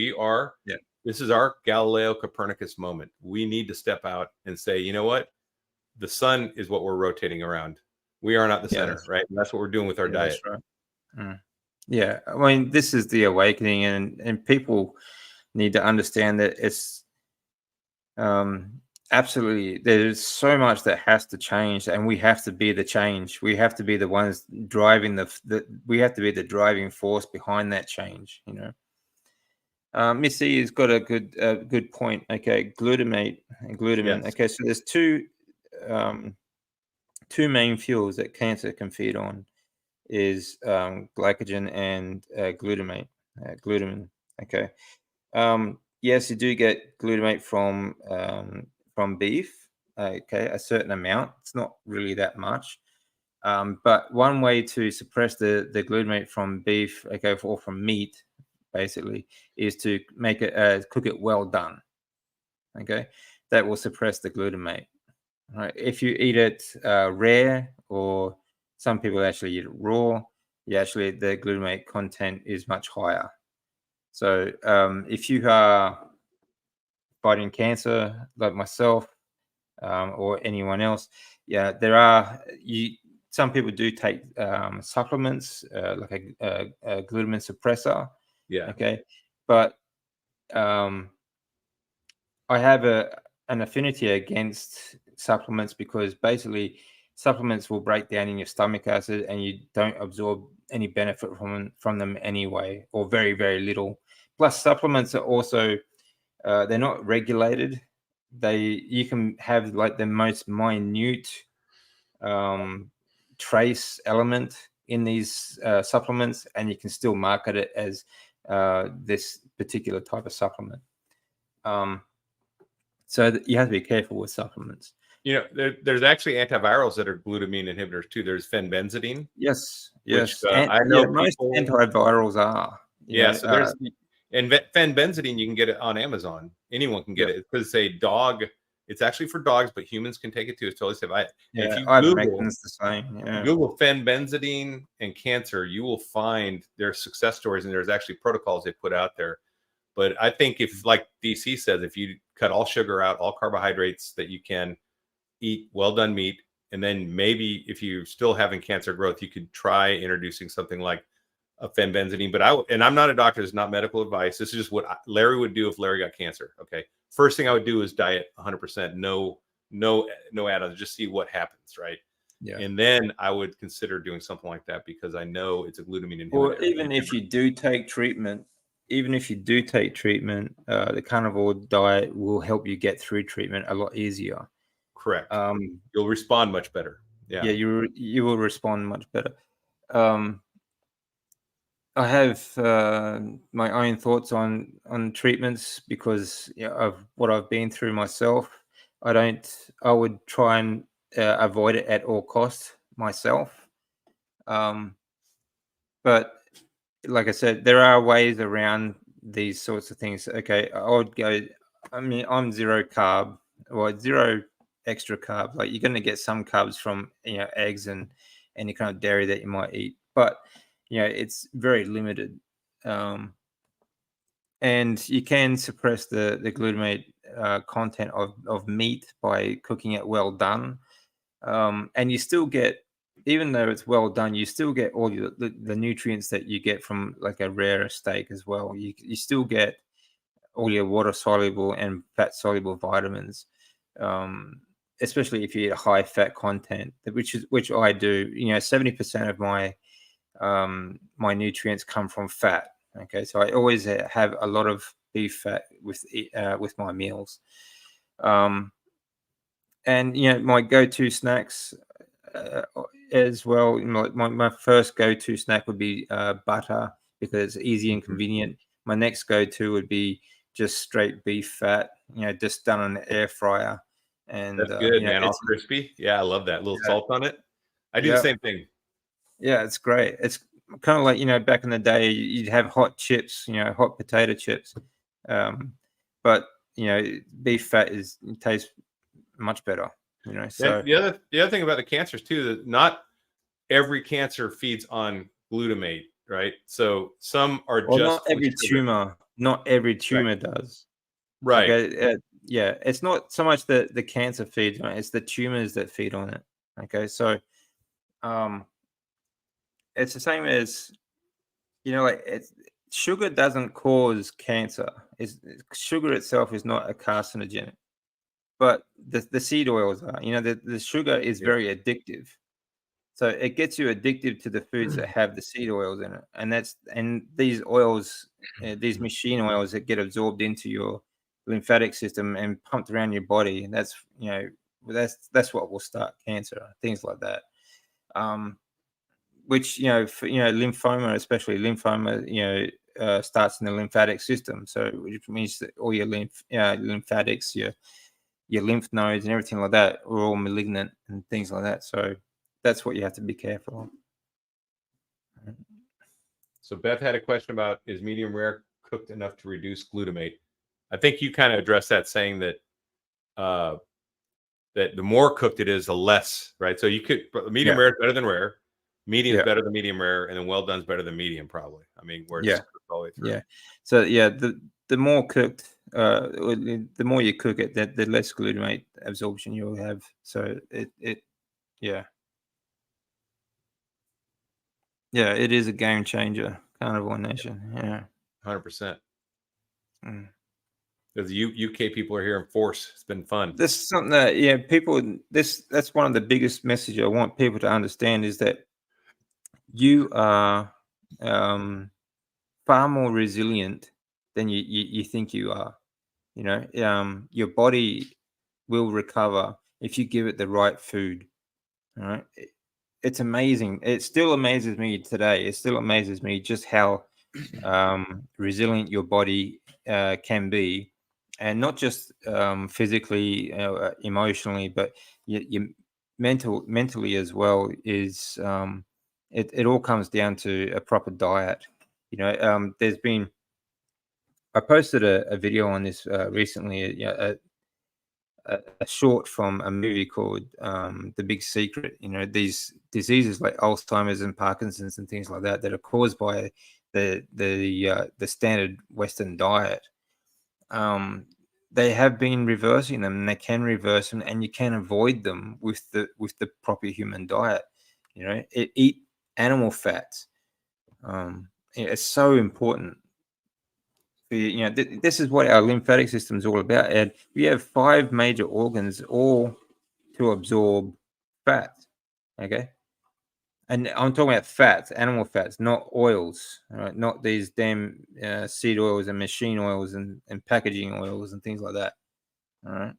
This is our Galileo Copernicus moment. We need to step out and say, you know what? The sun is what we're rotating around. We are not the center, right? And that's what we're doing with our diet. That's right. Yeah. I mean, this is the awakening, and people need to understand that it's Absolutely. There's so much that has to change, and we have to be the change. We have to be the ones driving we have to be the driving force behind that change, you know. Missy has got a good point. Okay, glutamate and glutamine. Yes. Okay, so there's um, two main fuels that cancer can feed on is glycogen and glutamine. Okay. Yes, you do get glutamate from beef. Okay, a certain amount. It's not really that much. But one way to suppress the glutamate from beef, okay, or from meat, basically, is to make it cook it well done. Okay, that will suppress the glutamate. Right. If you eat it rare, or some people actually eat it raw, the glutamate content is much higher. So if you are fighting cancer like myself, or anyone else, yeah, there are some people do take supplements like a glutamine suppressor. Yeah. Okay, but I have an affinity against supplements because basically supplements will break down in your stomach acid and you don't absorb any benefit from them anyway, or very, very little. Plus, supplements are also they're not regulated. You can have like the most minute trace element in these supplements, and you can still market it as this particular type of supplement. So you have to be careful with supplements. You know, there's actually antivirals that are glutamine inhibitors too. There's fenbenzidine, Yes, which yes, and I yeah, know most people. antivirals are. Yeah, so there's and fenbenzidine, you can get it on Amazon. Anyone can get Yep. it because it's a dog. It's actually for dogs, but humans can take it too. It's totally safe. If Yeah, you ivermectin is the same. Yeah. Google fenbenzidine and cancer, you will find their success stories, and there's actually protocols they put out there. But I think if, like DC says, if you cut all sugar out, all carbohydrates that you can, eat well done meat, and then maybe if you're still having cancer growth, you could try introducing something like a fenbenzidine. But I'm not a doctor. It's not medical advice. This is just what Larry would do if Larry got cancer. Okay, first thing I would do is diet 100%, no add-ons, just see what happens, right? Yeah. And then I would consider doing something like that because I know it's a glutamine inhibitor. Or even if you do take treatment, the carnivore diet will help you get through treatment a lot easier. Correct. You'll respond much better. Yeah. Yeah, you will respond much better. I have my own thoughts on treatments because of what I've been through myself. I would try and avoid it at all costs myself. But like I said, there are ways around these sorts of things. Okay, I'm zero carb, or zero extra carb. Like, you're going to get some carbs from eggs and any kind of dairy that you might eat, but it's very limited. And you can suppress the glutamate content of meat by cooking it well done. And you still get, even though it's well done, you still get all the nutrients that you get from like a rare steak as well. You still get all your water soluble and fat soluble vitamins, especially if you eat a high fat content, which I do. 70% of my nutrients come from fat. Okay, so I always have a lot of beef fat with my meals. And my go-to snacks as well. My first go-to snack would be butter, because it's easy and convenient. My next go-to would be just straight beef fat, just done in the air fryer. And that's good, man. All crispy. Yeah, I love that. A little salt on it. I do the same thing. Yeah, it's great. It's kind of like, back in the day, you'd have hot chips, hot potato chips. But beef fat tastes much better. So the other thing about the cancers too, that not every cancer feeds on glutamate, right? So some are just not every tumor. Not every tumor does. Right. Okay. Yeah, it's not so much the cancer feeds on it; it's the tumors that feed on it. Okay, so it's the same as sugar doesn't cause cancer. Sugar itself is not a carcinogenic. but the seed oils are, the sugar is very addictive. So it gets you addicted to the foods that have the seed oils in it, and these oils, these machine oils that get absorbed into your lymphatic system and pumped around your body. And that's what will start cancer, things like that. Which for, lymphoma, especially lymphoma, starts in the lymphatic system. So which means that all your lymphatics, your lymph nodes and everything like that are all malignant and things like that. So that's what you have to be careful of. So Beth had a question about, is medium rare cooked enough to reduce glutamate? I think you kind of addressed that, saying that that the more cooked it is, the less, right? So you could, medium rare is better than rare, medium is better than medium rare, and then well done is better than medium, probably. I mean, where it's cooked all the way through. Yeah. So the more cooked, the more you cook it, the less glutamate absorption you'll have. So it it is a game changer, Carnivore Nation. Yeah, 100%. Because the UK people are here in force. It's been fun. This is something that people. That's one of the biggest messages I want people to understand, is that you are far more resilient than you think you are. Your body will recover if you give it the right food. All right. It's amazing. It still amazes me today. It still amazes me just how resilient your body can be, and not just physically, emotionally, but your mentally as well. Is it all comes down to a proper diet. There's been, I posted a video on this recently, a short from a movie called The Big Secret. These diseases like Alzheimer's and Parkinson's and things like that are caused by the standard Western diet. They have been reversing them, and they can reverse them, and you can avoid them with the proper human diet. Eat animal fats. It's so important. This is what our lymphatic system is all about, Ed. We have 5 major organs, all to absorb fat. Okay, and I'm talking about fats, animal fats, not oils. All right, not these damn seed oils and machine oils and packaging oils and things like that. All right.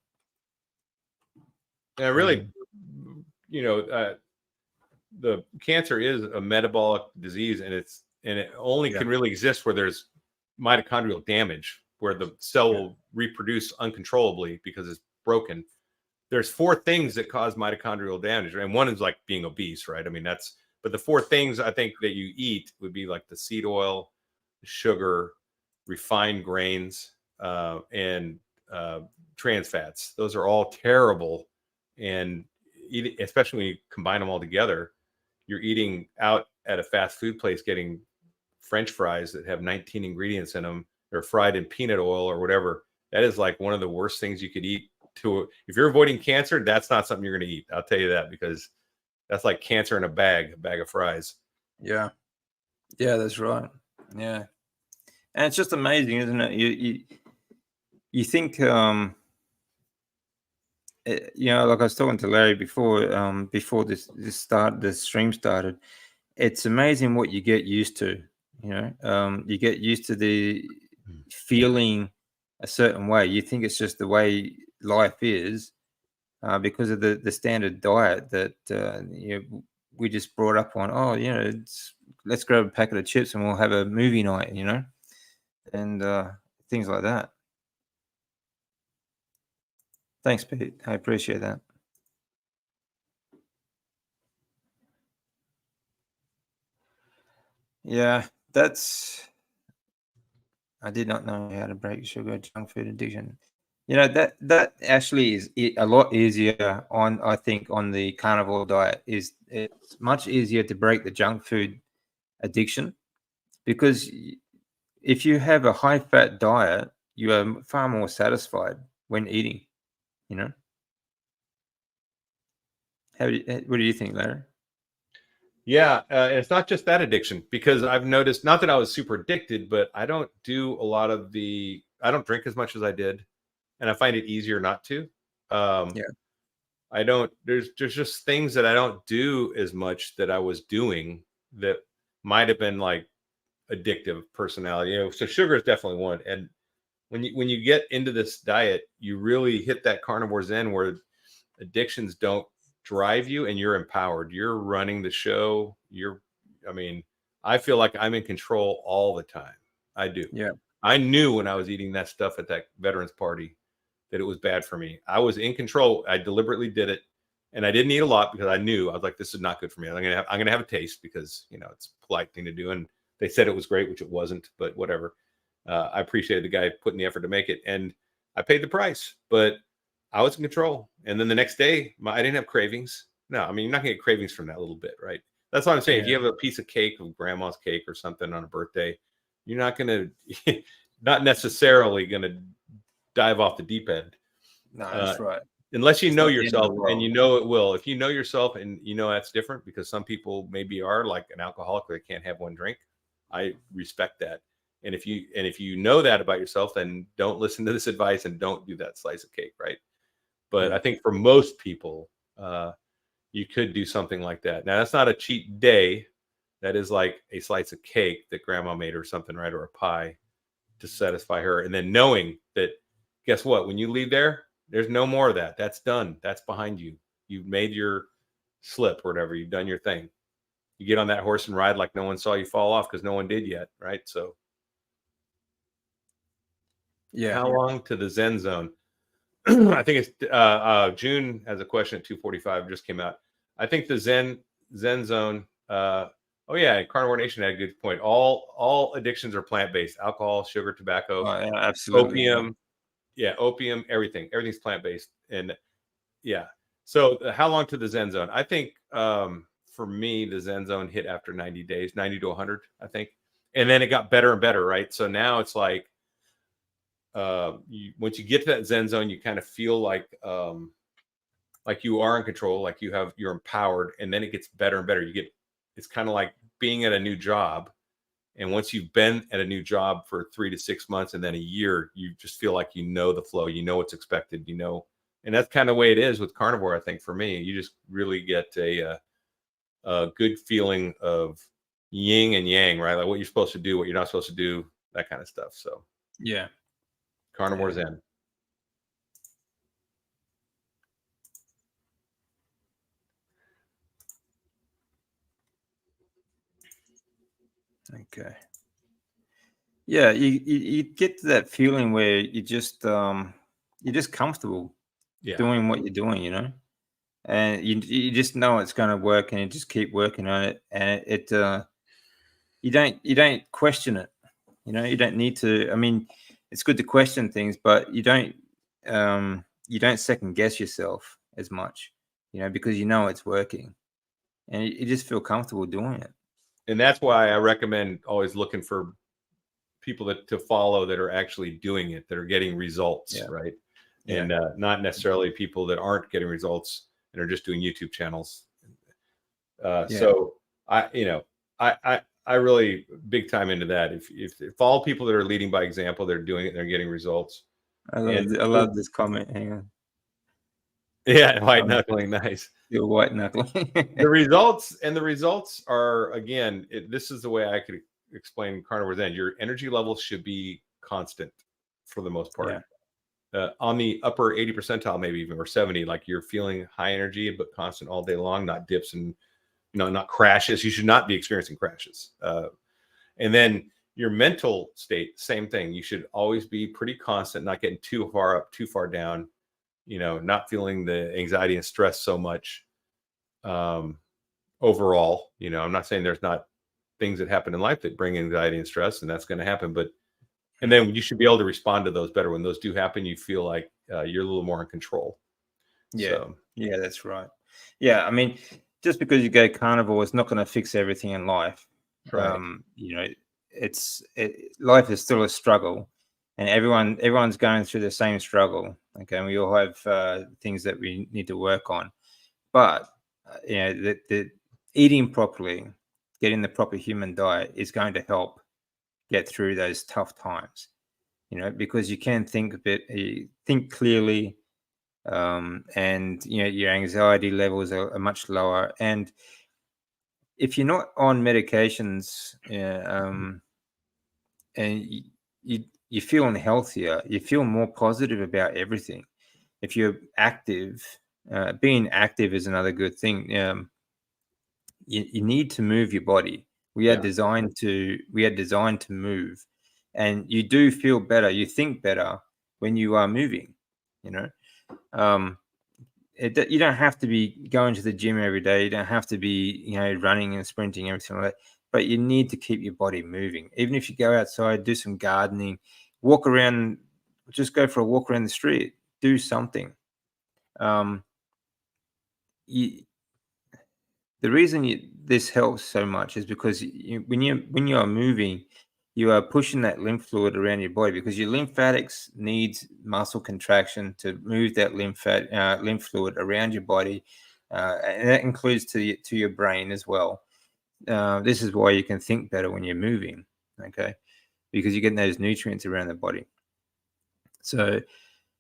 Yeah, really, the cancer is a metabolic disease, and it only can really exist where there's mitochondrial damage, where the cell will reproduce uncontrollably because it's broken. There's 4 things that cause mitochondrial damage, and one is like being obese, right? I mean, but the 4 things I think that you eat would be like the seed oil, sugar, refined grains, and trans fats. Those are all terrible, and especially when you combine them all together, you're eating out at a fast food place, getting French fries that have 19 ingredients in them, or fried in peanut oil or whatever. That is like one of the worst things you could eat. If you're avoiding cancer, that's not something you're going to eat. I'll tell you that, because that's like cancer in a bag of fries. Yeah, that's right. Yeah, and it's just amazing, isn't it? You think, like I was talking to Larry before this stream started. It's amazing what you get used to. You get used to the feeling a certain way. You think it's just the way life is, because of the standard diet that we just brought up on. Oh, let's grab a packet of chips and we'll have a movie night. And things like that. Thanks, Pete. I appreciate that. Yeah, I did not know how to break sugar junk food addiction. That actually is a lot easier I think, on the carnivore diet. It's much easier to break the junk food addiction, because if you have a high fat diet, you are far more satisfied when eating. What do you think, Larry? Yeah, and it's not just that addiction, because I've noticed, not that I was super addicted, but I don't do I don't drink as much as I did, and I find it easier not to. Yeah. I don't, there's just things that I don't do as much that I was doing that might have been like addictive personality. So sugar is definitely one. And when you get into this diet, you really hit that carnivore zen where addictions don't drive you and you're empowered. You're running the show. I mean, I feel like I'm in control all the time. I do. Yeah. I knew when I was eating that stuff at that veterans party that it was bad for me. I was in control. I deliberately did it. And I didn't eat a lot because I knew I was like, this is not good for me. I'm gonna have a taste because it's a polite thing to do. And they said it was great, which it wasn't, but whatever. I appreciated the guy putting the effort to make it, and I paid the price, but I was in control. And then the next day, I didn't have cravings. No, I mean, you're not gonna get cravings from that little bit, right? That's what I'm saying. Yeah. If you have a piece of cake, of grandma's cake or something on a birthday, you're not gonna, not necessarily gonna dive off the deep end. No, that's right. Unless you It's know not the end of the yourself, and world. you know it will. If you know yourself and you know that's different, because some people maybe are like an alcoholic, they can't have one drink. I respect that. And if you know that about yourself, then don't listen to this advice and don't do that slice of cake, right? But I think for most people, you could do something like that. Now, that's not a cheat day. That is like a slice of cake that grandma made or something, right? Or a pie to satisfy her. And then knowing that, guess what? When you leave there's no more of that. That's done. That's behind you. You've made your slip or whatever. You've done your thing. You get on that horse and ride like no one saw you fall off because no one did yet, right? So Yeah. how long to the Zen zone? I think it's June has a question at 2:45 just came out. I think the Zen zone. Oh yeah, Carnivore Nation had a good point. All addictions are plant-based: alcohol, sugar, tobacco, Yeah, absolutely. opium. Yeah, opium, everything's plant-based. And yeah. So how long to the Zen zone? I think for me, the Zen zone hit after 90 days, 90 to 100, I think. And then it got better and better, right? So now it's like, once you get to that Zen zone, you kind of feel like you are in control, like you're empowered, and then it gets better and better. It's kind of like being at a new job. And once you've been at a new job for 3 to 6 months and then a year, you just feel like the flow, what's expected, and that's kind of the way it is with carnivore. I think for me, you just really get a good feeling of yin and yang, right? Like what you're supposed to do, what you're not supposed to do, that kind of stuff. So Yeah. Carnivore Zen. Okay. Yeah, you get to that feeling where you're just comfortable Yeah. doing what you're doing, and you just know it's going to work, and you just keep working on it, and you don't question it, you don't need to. I mean, it's good to question things, but you don't second guess yourself as much, because it's working, and you just feel comfortable doing it. And that's why I recommend always looking for people to follow that are actually doing it, that are getting results, right? Yeah. And not necessarily people that aren't getting results and are just doing YouTube channels. So I really big time into that. If follow people that are leading by example, they're doing it, they're getting results. I love this comment. Hang on. Yeah, white knuckling, nice. You're white knuckling. The results are, again, this is the way I could explain carnivore zen. Your energy levels should be constant for the most part. On the upper 80 percentile, maybe even, or 70, like you're feeling high energy but constant all day long, not dips and not crashes. You should not be experiencing crashes. And then your mental state, same thing. You should always be pretty constant, not getting too far up, too far down, not feeling the anxiety and stress so much. Overall, I'm not saying there's not things that happen in life that bring anxiety and stress, and that's going to happen, and then you should be able to respond to those better. When those do happen, you feel like you're a little more in control. Yeah. Yeah, that's right. Yeah. I mean, just because you go carnivore is not going to fix everything in life. Right. Life is still a struggle, and everyone's going through the same struggle. Okay. And we all have things that we need to work on, but the eating properly, getting the proper human diet is going to help get through those tough times, because you can think clearly, and your anxiety levels are much lower. And if you're not on medications, and you're feeling healthier, you feel more positive about everything. If you're active, being active is another good thing. You need to move your body. We are Yeah. designed to move, and you do feel better. You think better when you are moving. You know, um, you don't have to be going to the gym every day. You don't have to be running and sprinting, everything like that. But you need to keep your body moving. Even if you go outside, do some gardening, walk around, just go for a walk around the street, do something. You, the reason this helps so much is because when you are moving, you are pushing that lymph fluid around your body, because your lymphatics needs muscle contraction to move that lymph fluid around your body, and that includes to your brain as well. This is why you can think better when you're moving, okay? Because you're getting those nutrients around the body. So it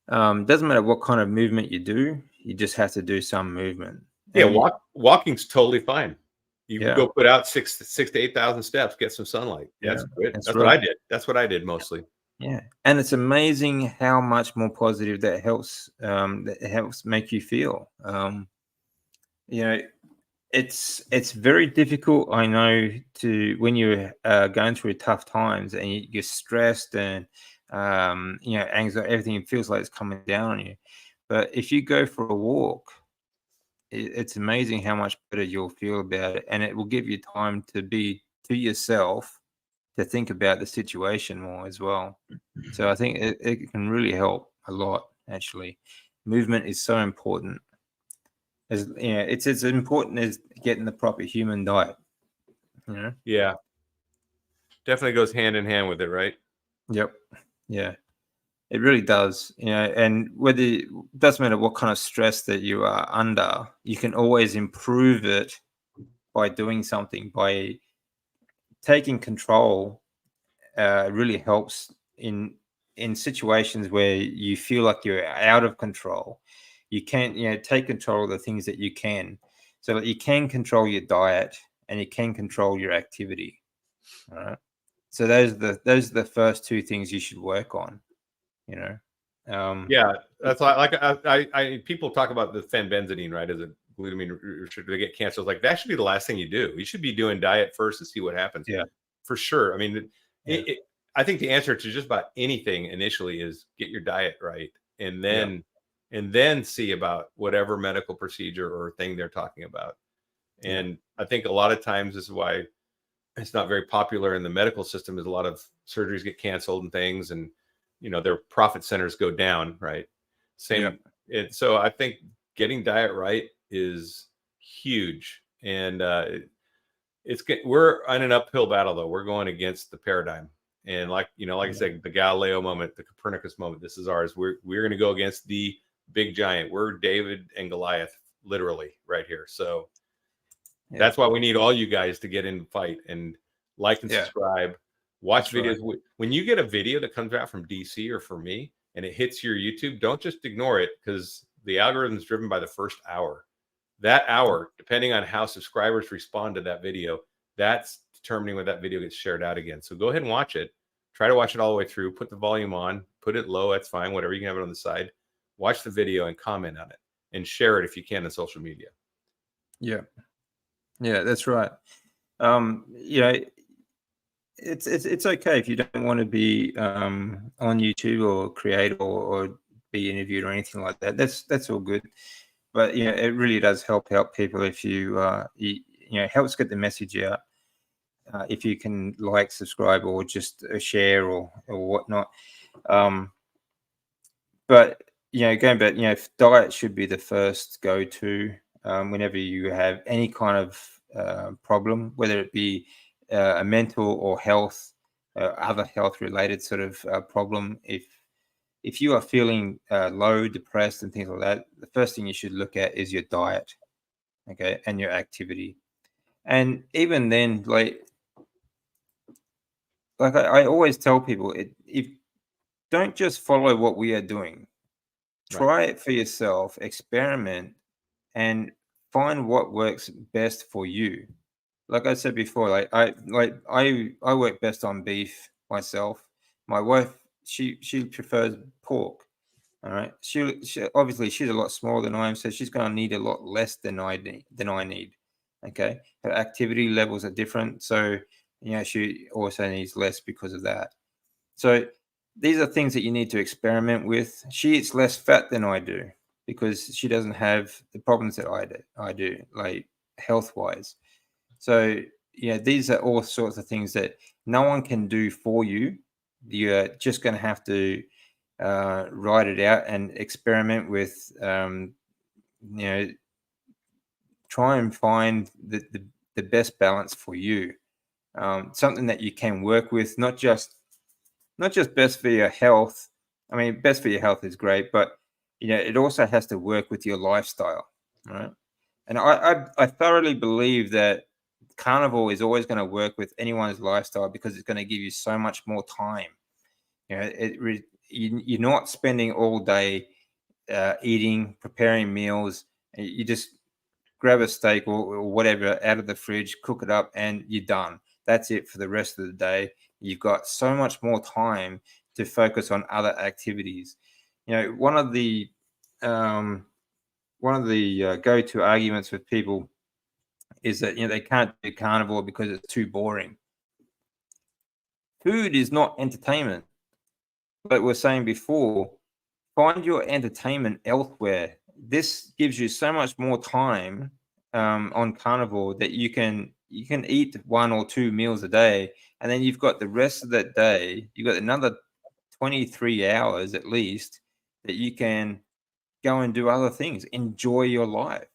doesn't matter what kind of movement you do, you just have to do some movement. Yeah, walking's totally fine. You can Yeah. go put out 6 to 8,000 steps, get some sunlight. That's good. That's That's right. what I did. That's what I did mostly. Yeah, and it's amazing how much more positive that helps. That helps make you feel. You know, it's very difficult, I know, to when you're going through tough times and you're stressed and anxiety, everything feels like it's coming down on you. But if you go for a walk, it's amazing how much better you'll feel about it, and it will give you time to be to yourself, to think about the situation more as well. So I think it can really help a lot, actually. Movement is so important. It's as important as getting the proper human diet. Yeah. Definitely goes hand in hand with it, right? Yep. Yeah. It really does. And whether it doesn't matter what kind of stress that you are under, you can always improve it by doing something, by taking control. Really helps in situations where you feel like you're out of control. You can't take control of the things that you can, so that you can control your diet and you can control your activity. All right. So those are the first two things you should work on. Yeah, that's like I people talk about the fenbenzidine, right, as a glutamine should they get cancer. Like that should be the last thing you do. You should be doing diet first to see what happens. Yeah. For sure. I mean, Yeah. I think the answer to just about anything initially is get your diet right, and then see about whatever medical procedure or thing they're talking about. And I think a lot of times this is why it's not very popular in the medical system, is a lot of surgeries get canceled and things, and their profit centers go down, right? Same. So I think getting diet right is huge, and we're on an uphill battle though. We're going against the paradigm, and like I said, the Galileo moment, the Copernicus moment, this is ours. We're going to go against the big giant. We're David and Goliath, literally, right here. So that's why we need all you guys to get in the fight and like and subscribe. Watch videos. Right. When you get a video that comes out from DC or for me and it hits your YouTube, don't just ignore it, because the algorithm is driven by the first hour. That hour, depending on how subscribers respond to that video, that's determining when that video gets shared out again. So go ahead and watch it. Try to watch it all the way through. Put the volume on. Put it low. That's fine. Whatever, you can have it on the side. Watch the video and comment on it and share it if you can on social media. Yeah. Yeah, that's right. It's okay if you don't want to be on YouTube or create or be interviewed or anything like that. That's all good. But it really does help people if you helps get the message out. If you can like, subscribe, or just share or whatnot. But going back, diet should be the first go-to whenever you have any kind of problem, whether it be a mental or health, other health related sort of problem. If you are feeling low, depressed, and things like that, the first thing you should look at is your diet, okay, and your activity. And even then, like I always tell people, if don't just follow what we are doing. Try it for yourself, experiment, and find what works best for you. Like I said before, I work best on beef myself. My wife, she prefers pork. All right. She obviously she's a lot smaller than I am, so she's going to need a lot less than I need. Okay. Her activity levels are different, so she also needs less because of that. So these are things that you need to experiment with. She eats less fat than I do because she doesn't have the problems that I do, like health wise. So these are all sorts of things that no one can do for you. You're just going to have to write it out and experiment with. Try and find the best balance for you. Something that you can work with, not just best for your health. I mean, best for your health is great, but it also has to work with your lifestyle, right? And I thoroughly believe that carnivore is always going to work with anyone's lifestyle because it's going to give you so much more time. You're not spending all day eating, preparing meals. You just grab a steak or whatever out of the fridge, cook it up, and you're done. That's it for the rest of the day. You've got so much more time to focus on other activities. One of the go-to arguments with people is that they can't do carnivore because it's too boring. Food is not entertainment. Like we were saying before, find your entertainment elsewhere. This gives you so much more time on carnivore that you can eat 1 or 2 meals a day, and then you've got the rest of that day. You've got another 23 hours at least that you can go and do other things. Enjoy your life.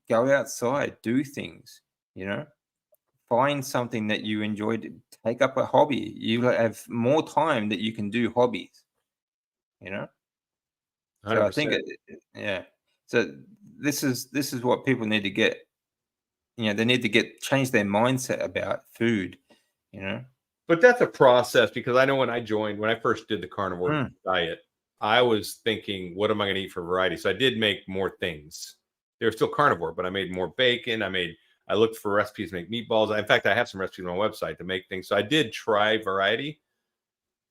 Go outside. Do things. Find something that you enjoy. Take up a hobby. You have more time that you can do hobbies. So I think, 100%. So this is what people need to get. They need to change their mindset about food. But that's a process, because I know when I first did the carnivore diet, I was thinking, what am I going to eat for variety? So I did make more things. They were still carnivore, but I made more bacon. I looked for recipes to make meatballs. In fact, I have some recipes on my website to make things. So I did try variety,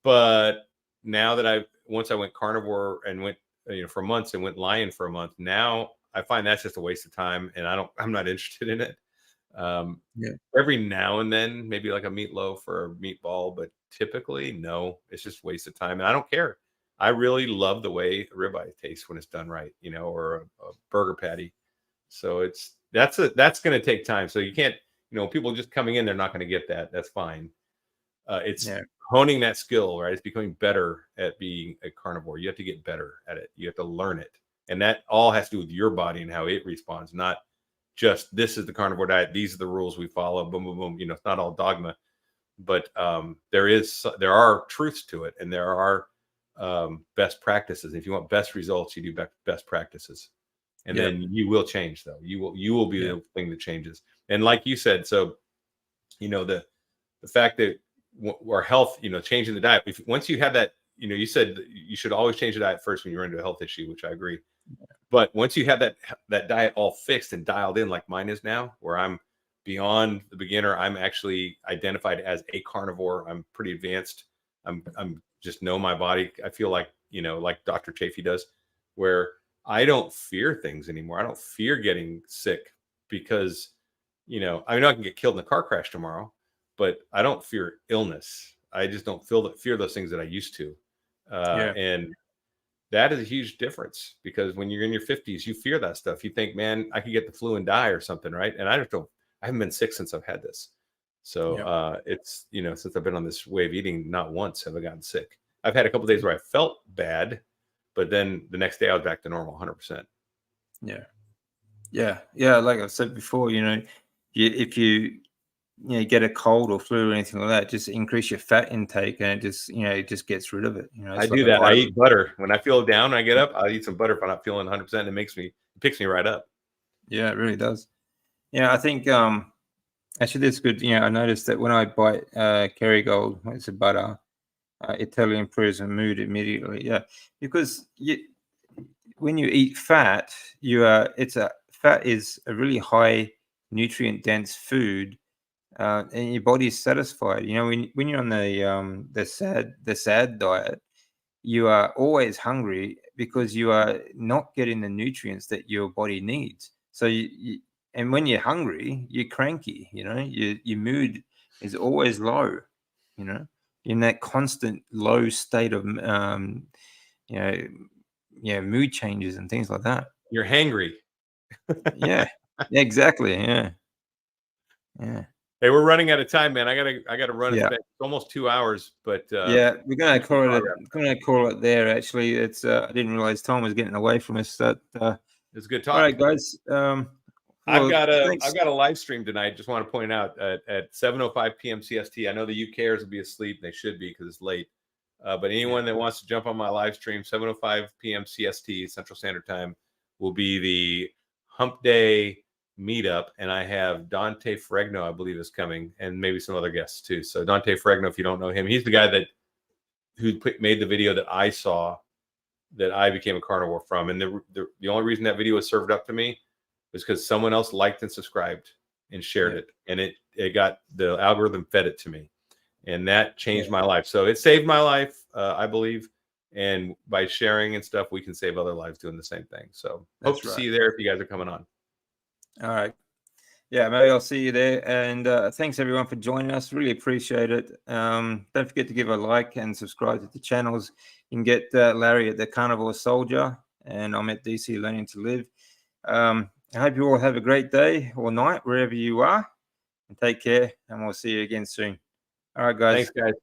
but now that once I went carnivore and went, for months, and went lion for a month, now I find that's just a waste of time, and I'm not interested in it. Every now and then, maybe like a meatloaf or a meatball, but typically, no, it's just a waste of time. And I don't care. I really love the way a ribeye tastes when it's done right, or a burger patty. So that's going to take time. So you can't, people just coming in, they're not going to get that. That's fine. It's honing that skill, right? It's becoming better at being a carnivore. You have to get better at it. You have to learn it. And that all has to do with your body and how it responds, not just this is the carnivore diet, these are the rules we follow, boom, boom, boom. It's not all dogma, but there are truths to it, and there are best practices. If you want best results, you do best practices, and then you will change. Though you will be the thing that changes. And like you said, so the fact that our health, changing the diet. Once you have that, you said you should always change the diet first when you're into a health issue, which I agree. But once you have that diet all fixed and dialed in, like mine is now, where I'm beyond the beginner, I'm actually identified as a carnivore. I'm pretty advanced. I'm just know my body. I feel like, like Dr. Chafee does, where I don't fear things anymore. I don't fear getting sick because, I know I can get killed in a car crash tomorrow, but I don't fear illness. I just don't fear those things that I used to. And that is a huge difference, because when you're in your 50s, you fear that stuff. You think, man, I could get the flu and die or something, right? And I haven't been sick since I've had this. So it's, since I've been on this way of eating, not once have I gotten sick. I've had a couple of days where I felt bad, but then the next day I was back to normal 100%. Yeah. Like I said before, if you get a cold or flu or anything like that, just increase your fat intake, and it just gets rid of it. I do that. I eat butter when I feel down. I get up, I eat some butter if I'm not feeling 100%. It picks me right up. Yeah, it really does. I think actually that's good. I noticed that when I bite Kerrygold, it's a butter, it totally improves my mood immediately. Yeah, because when you eat fat, fat is a really high nutrient dense food, and your body is satisfied. You know, when you're on the SAD diet, you are always hungry because you are not getting the nutrients that your body needs. So and when you're hungry, you're cranky. You know, your mood is always low. You know, in that constant low state of you know, mood changes and things like that. You're hangry. Yeah, exactly. Yeah. Yeah. Hey, we're running out of time, man. I gotta run. Yeah. It's almost 2 hours, but Yeah, we're gonna call it there. Actually, it's I didn't realize time was getting away from us. That it's good all talk. right, guys. I've got a live stream tonight. Just want to point out at 7:05 p.m. CST. I know the UKers will be asleep. They should be because it's late. But anyone that wants to jump on my live stream, 7:05 p.m. CST Central Standard Time, will be the Hump Day meetup, and I have Dante Fregno, I believe, is coming, and maybe some other guests too. So Dante Fregno, if you don't know him, he's the guy who made the video that I saw that I became a carnivore from, and the only reason that video was served up to me was because someone else liked and subscribed and shared it, and it got the algorithm fed it to me, and that changed my life. So it saved my life, I believe, and by sharing and stuff, we can save other lives doing the same thing. So hope to see you there if you guys are coming on. All right. Yeah, maybe I'll see you there. And thanks everyone for joining us. Really appreciate it. Don't forget to give a like and subscribe to the channels. You can get Larry at the Carnivore Soldier, and I'm at DC Learning to Live. I hope you all have a great day or night wherever you are, and take care, and we'll see you again soon. All right, guys. Thanks, guys.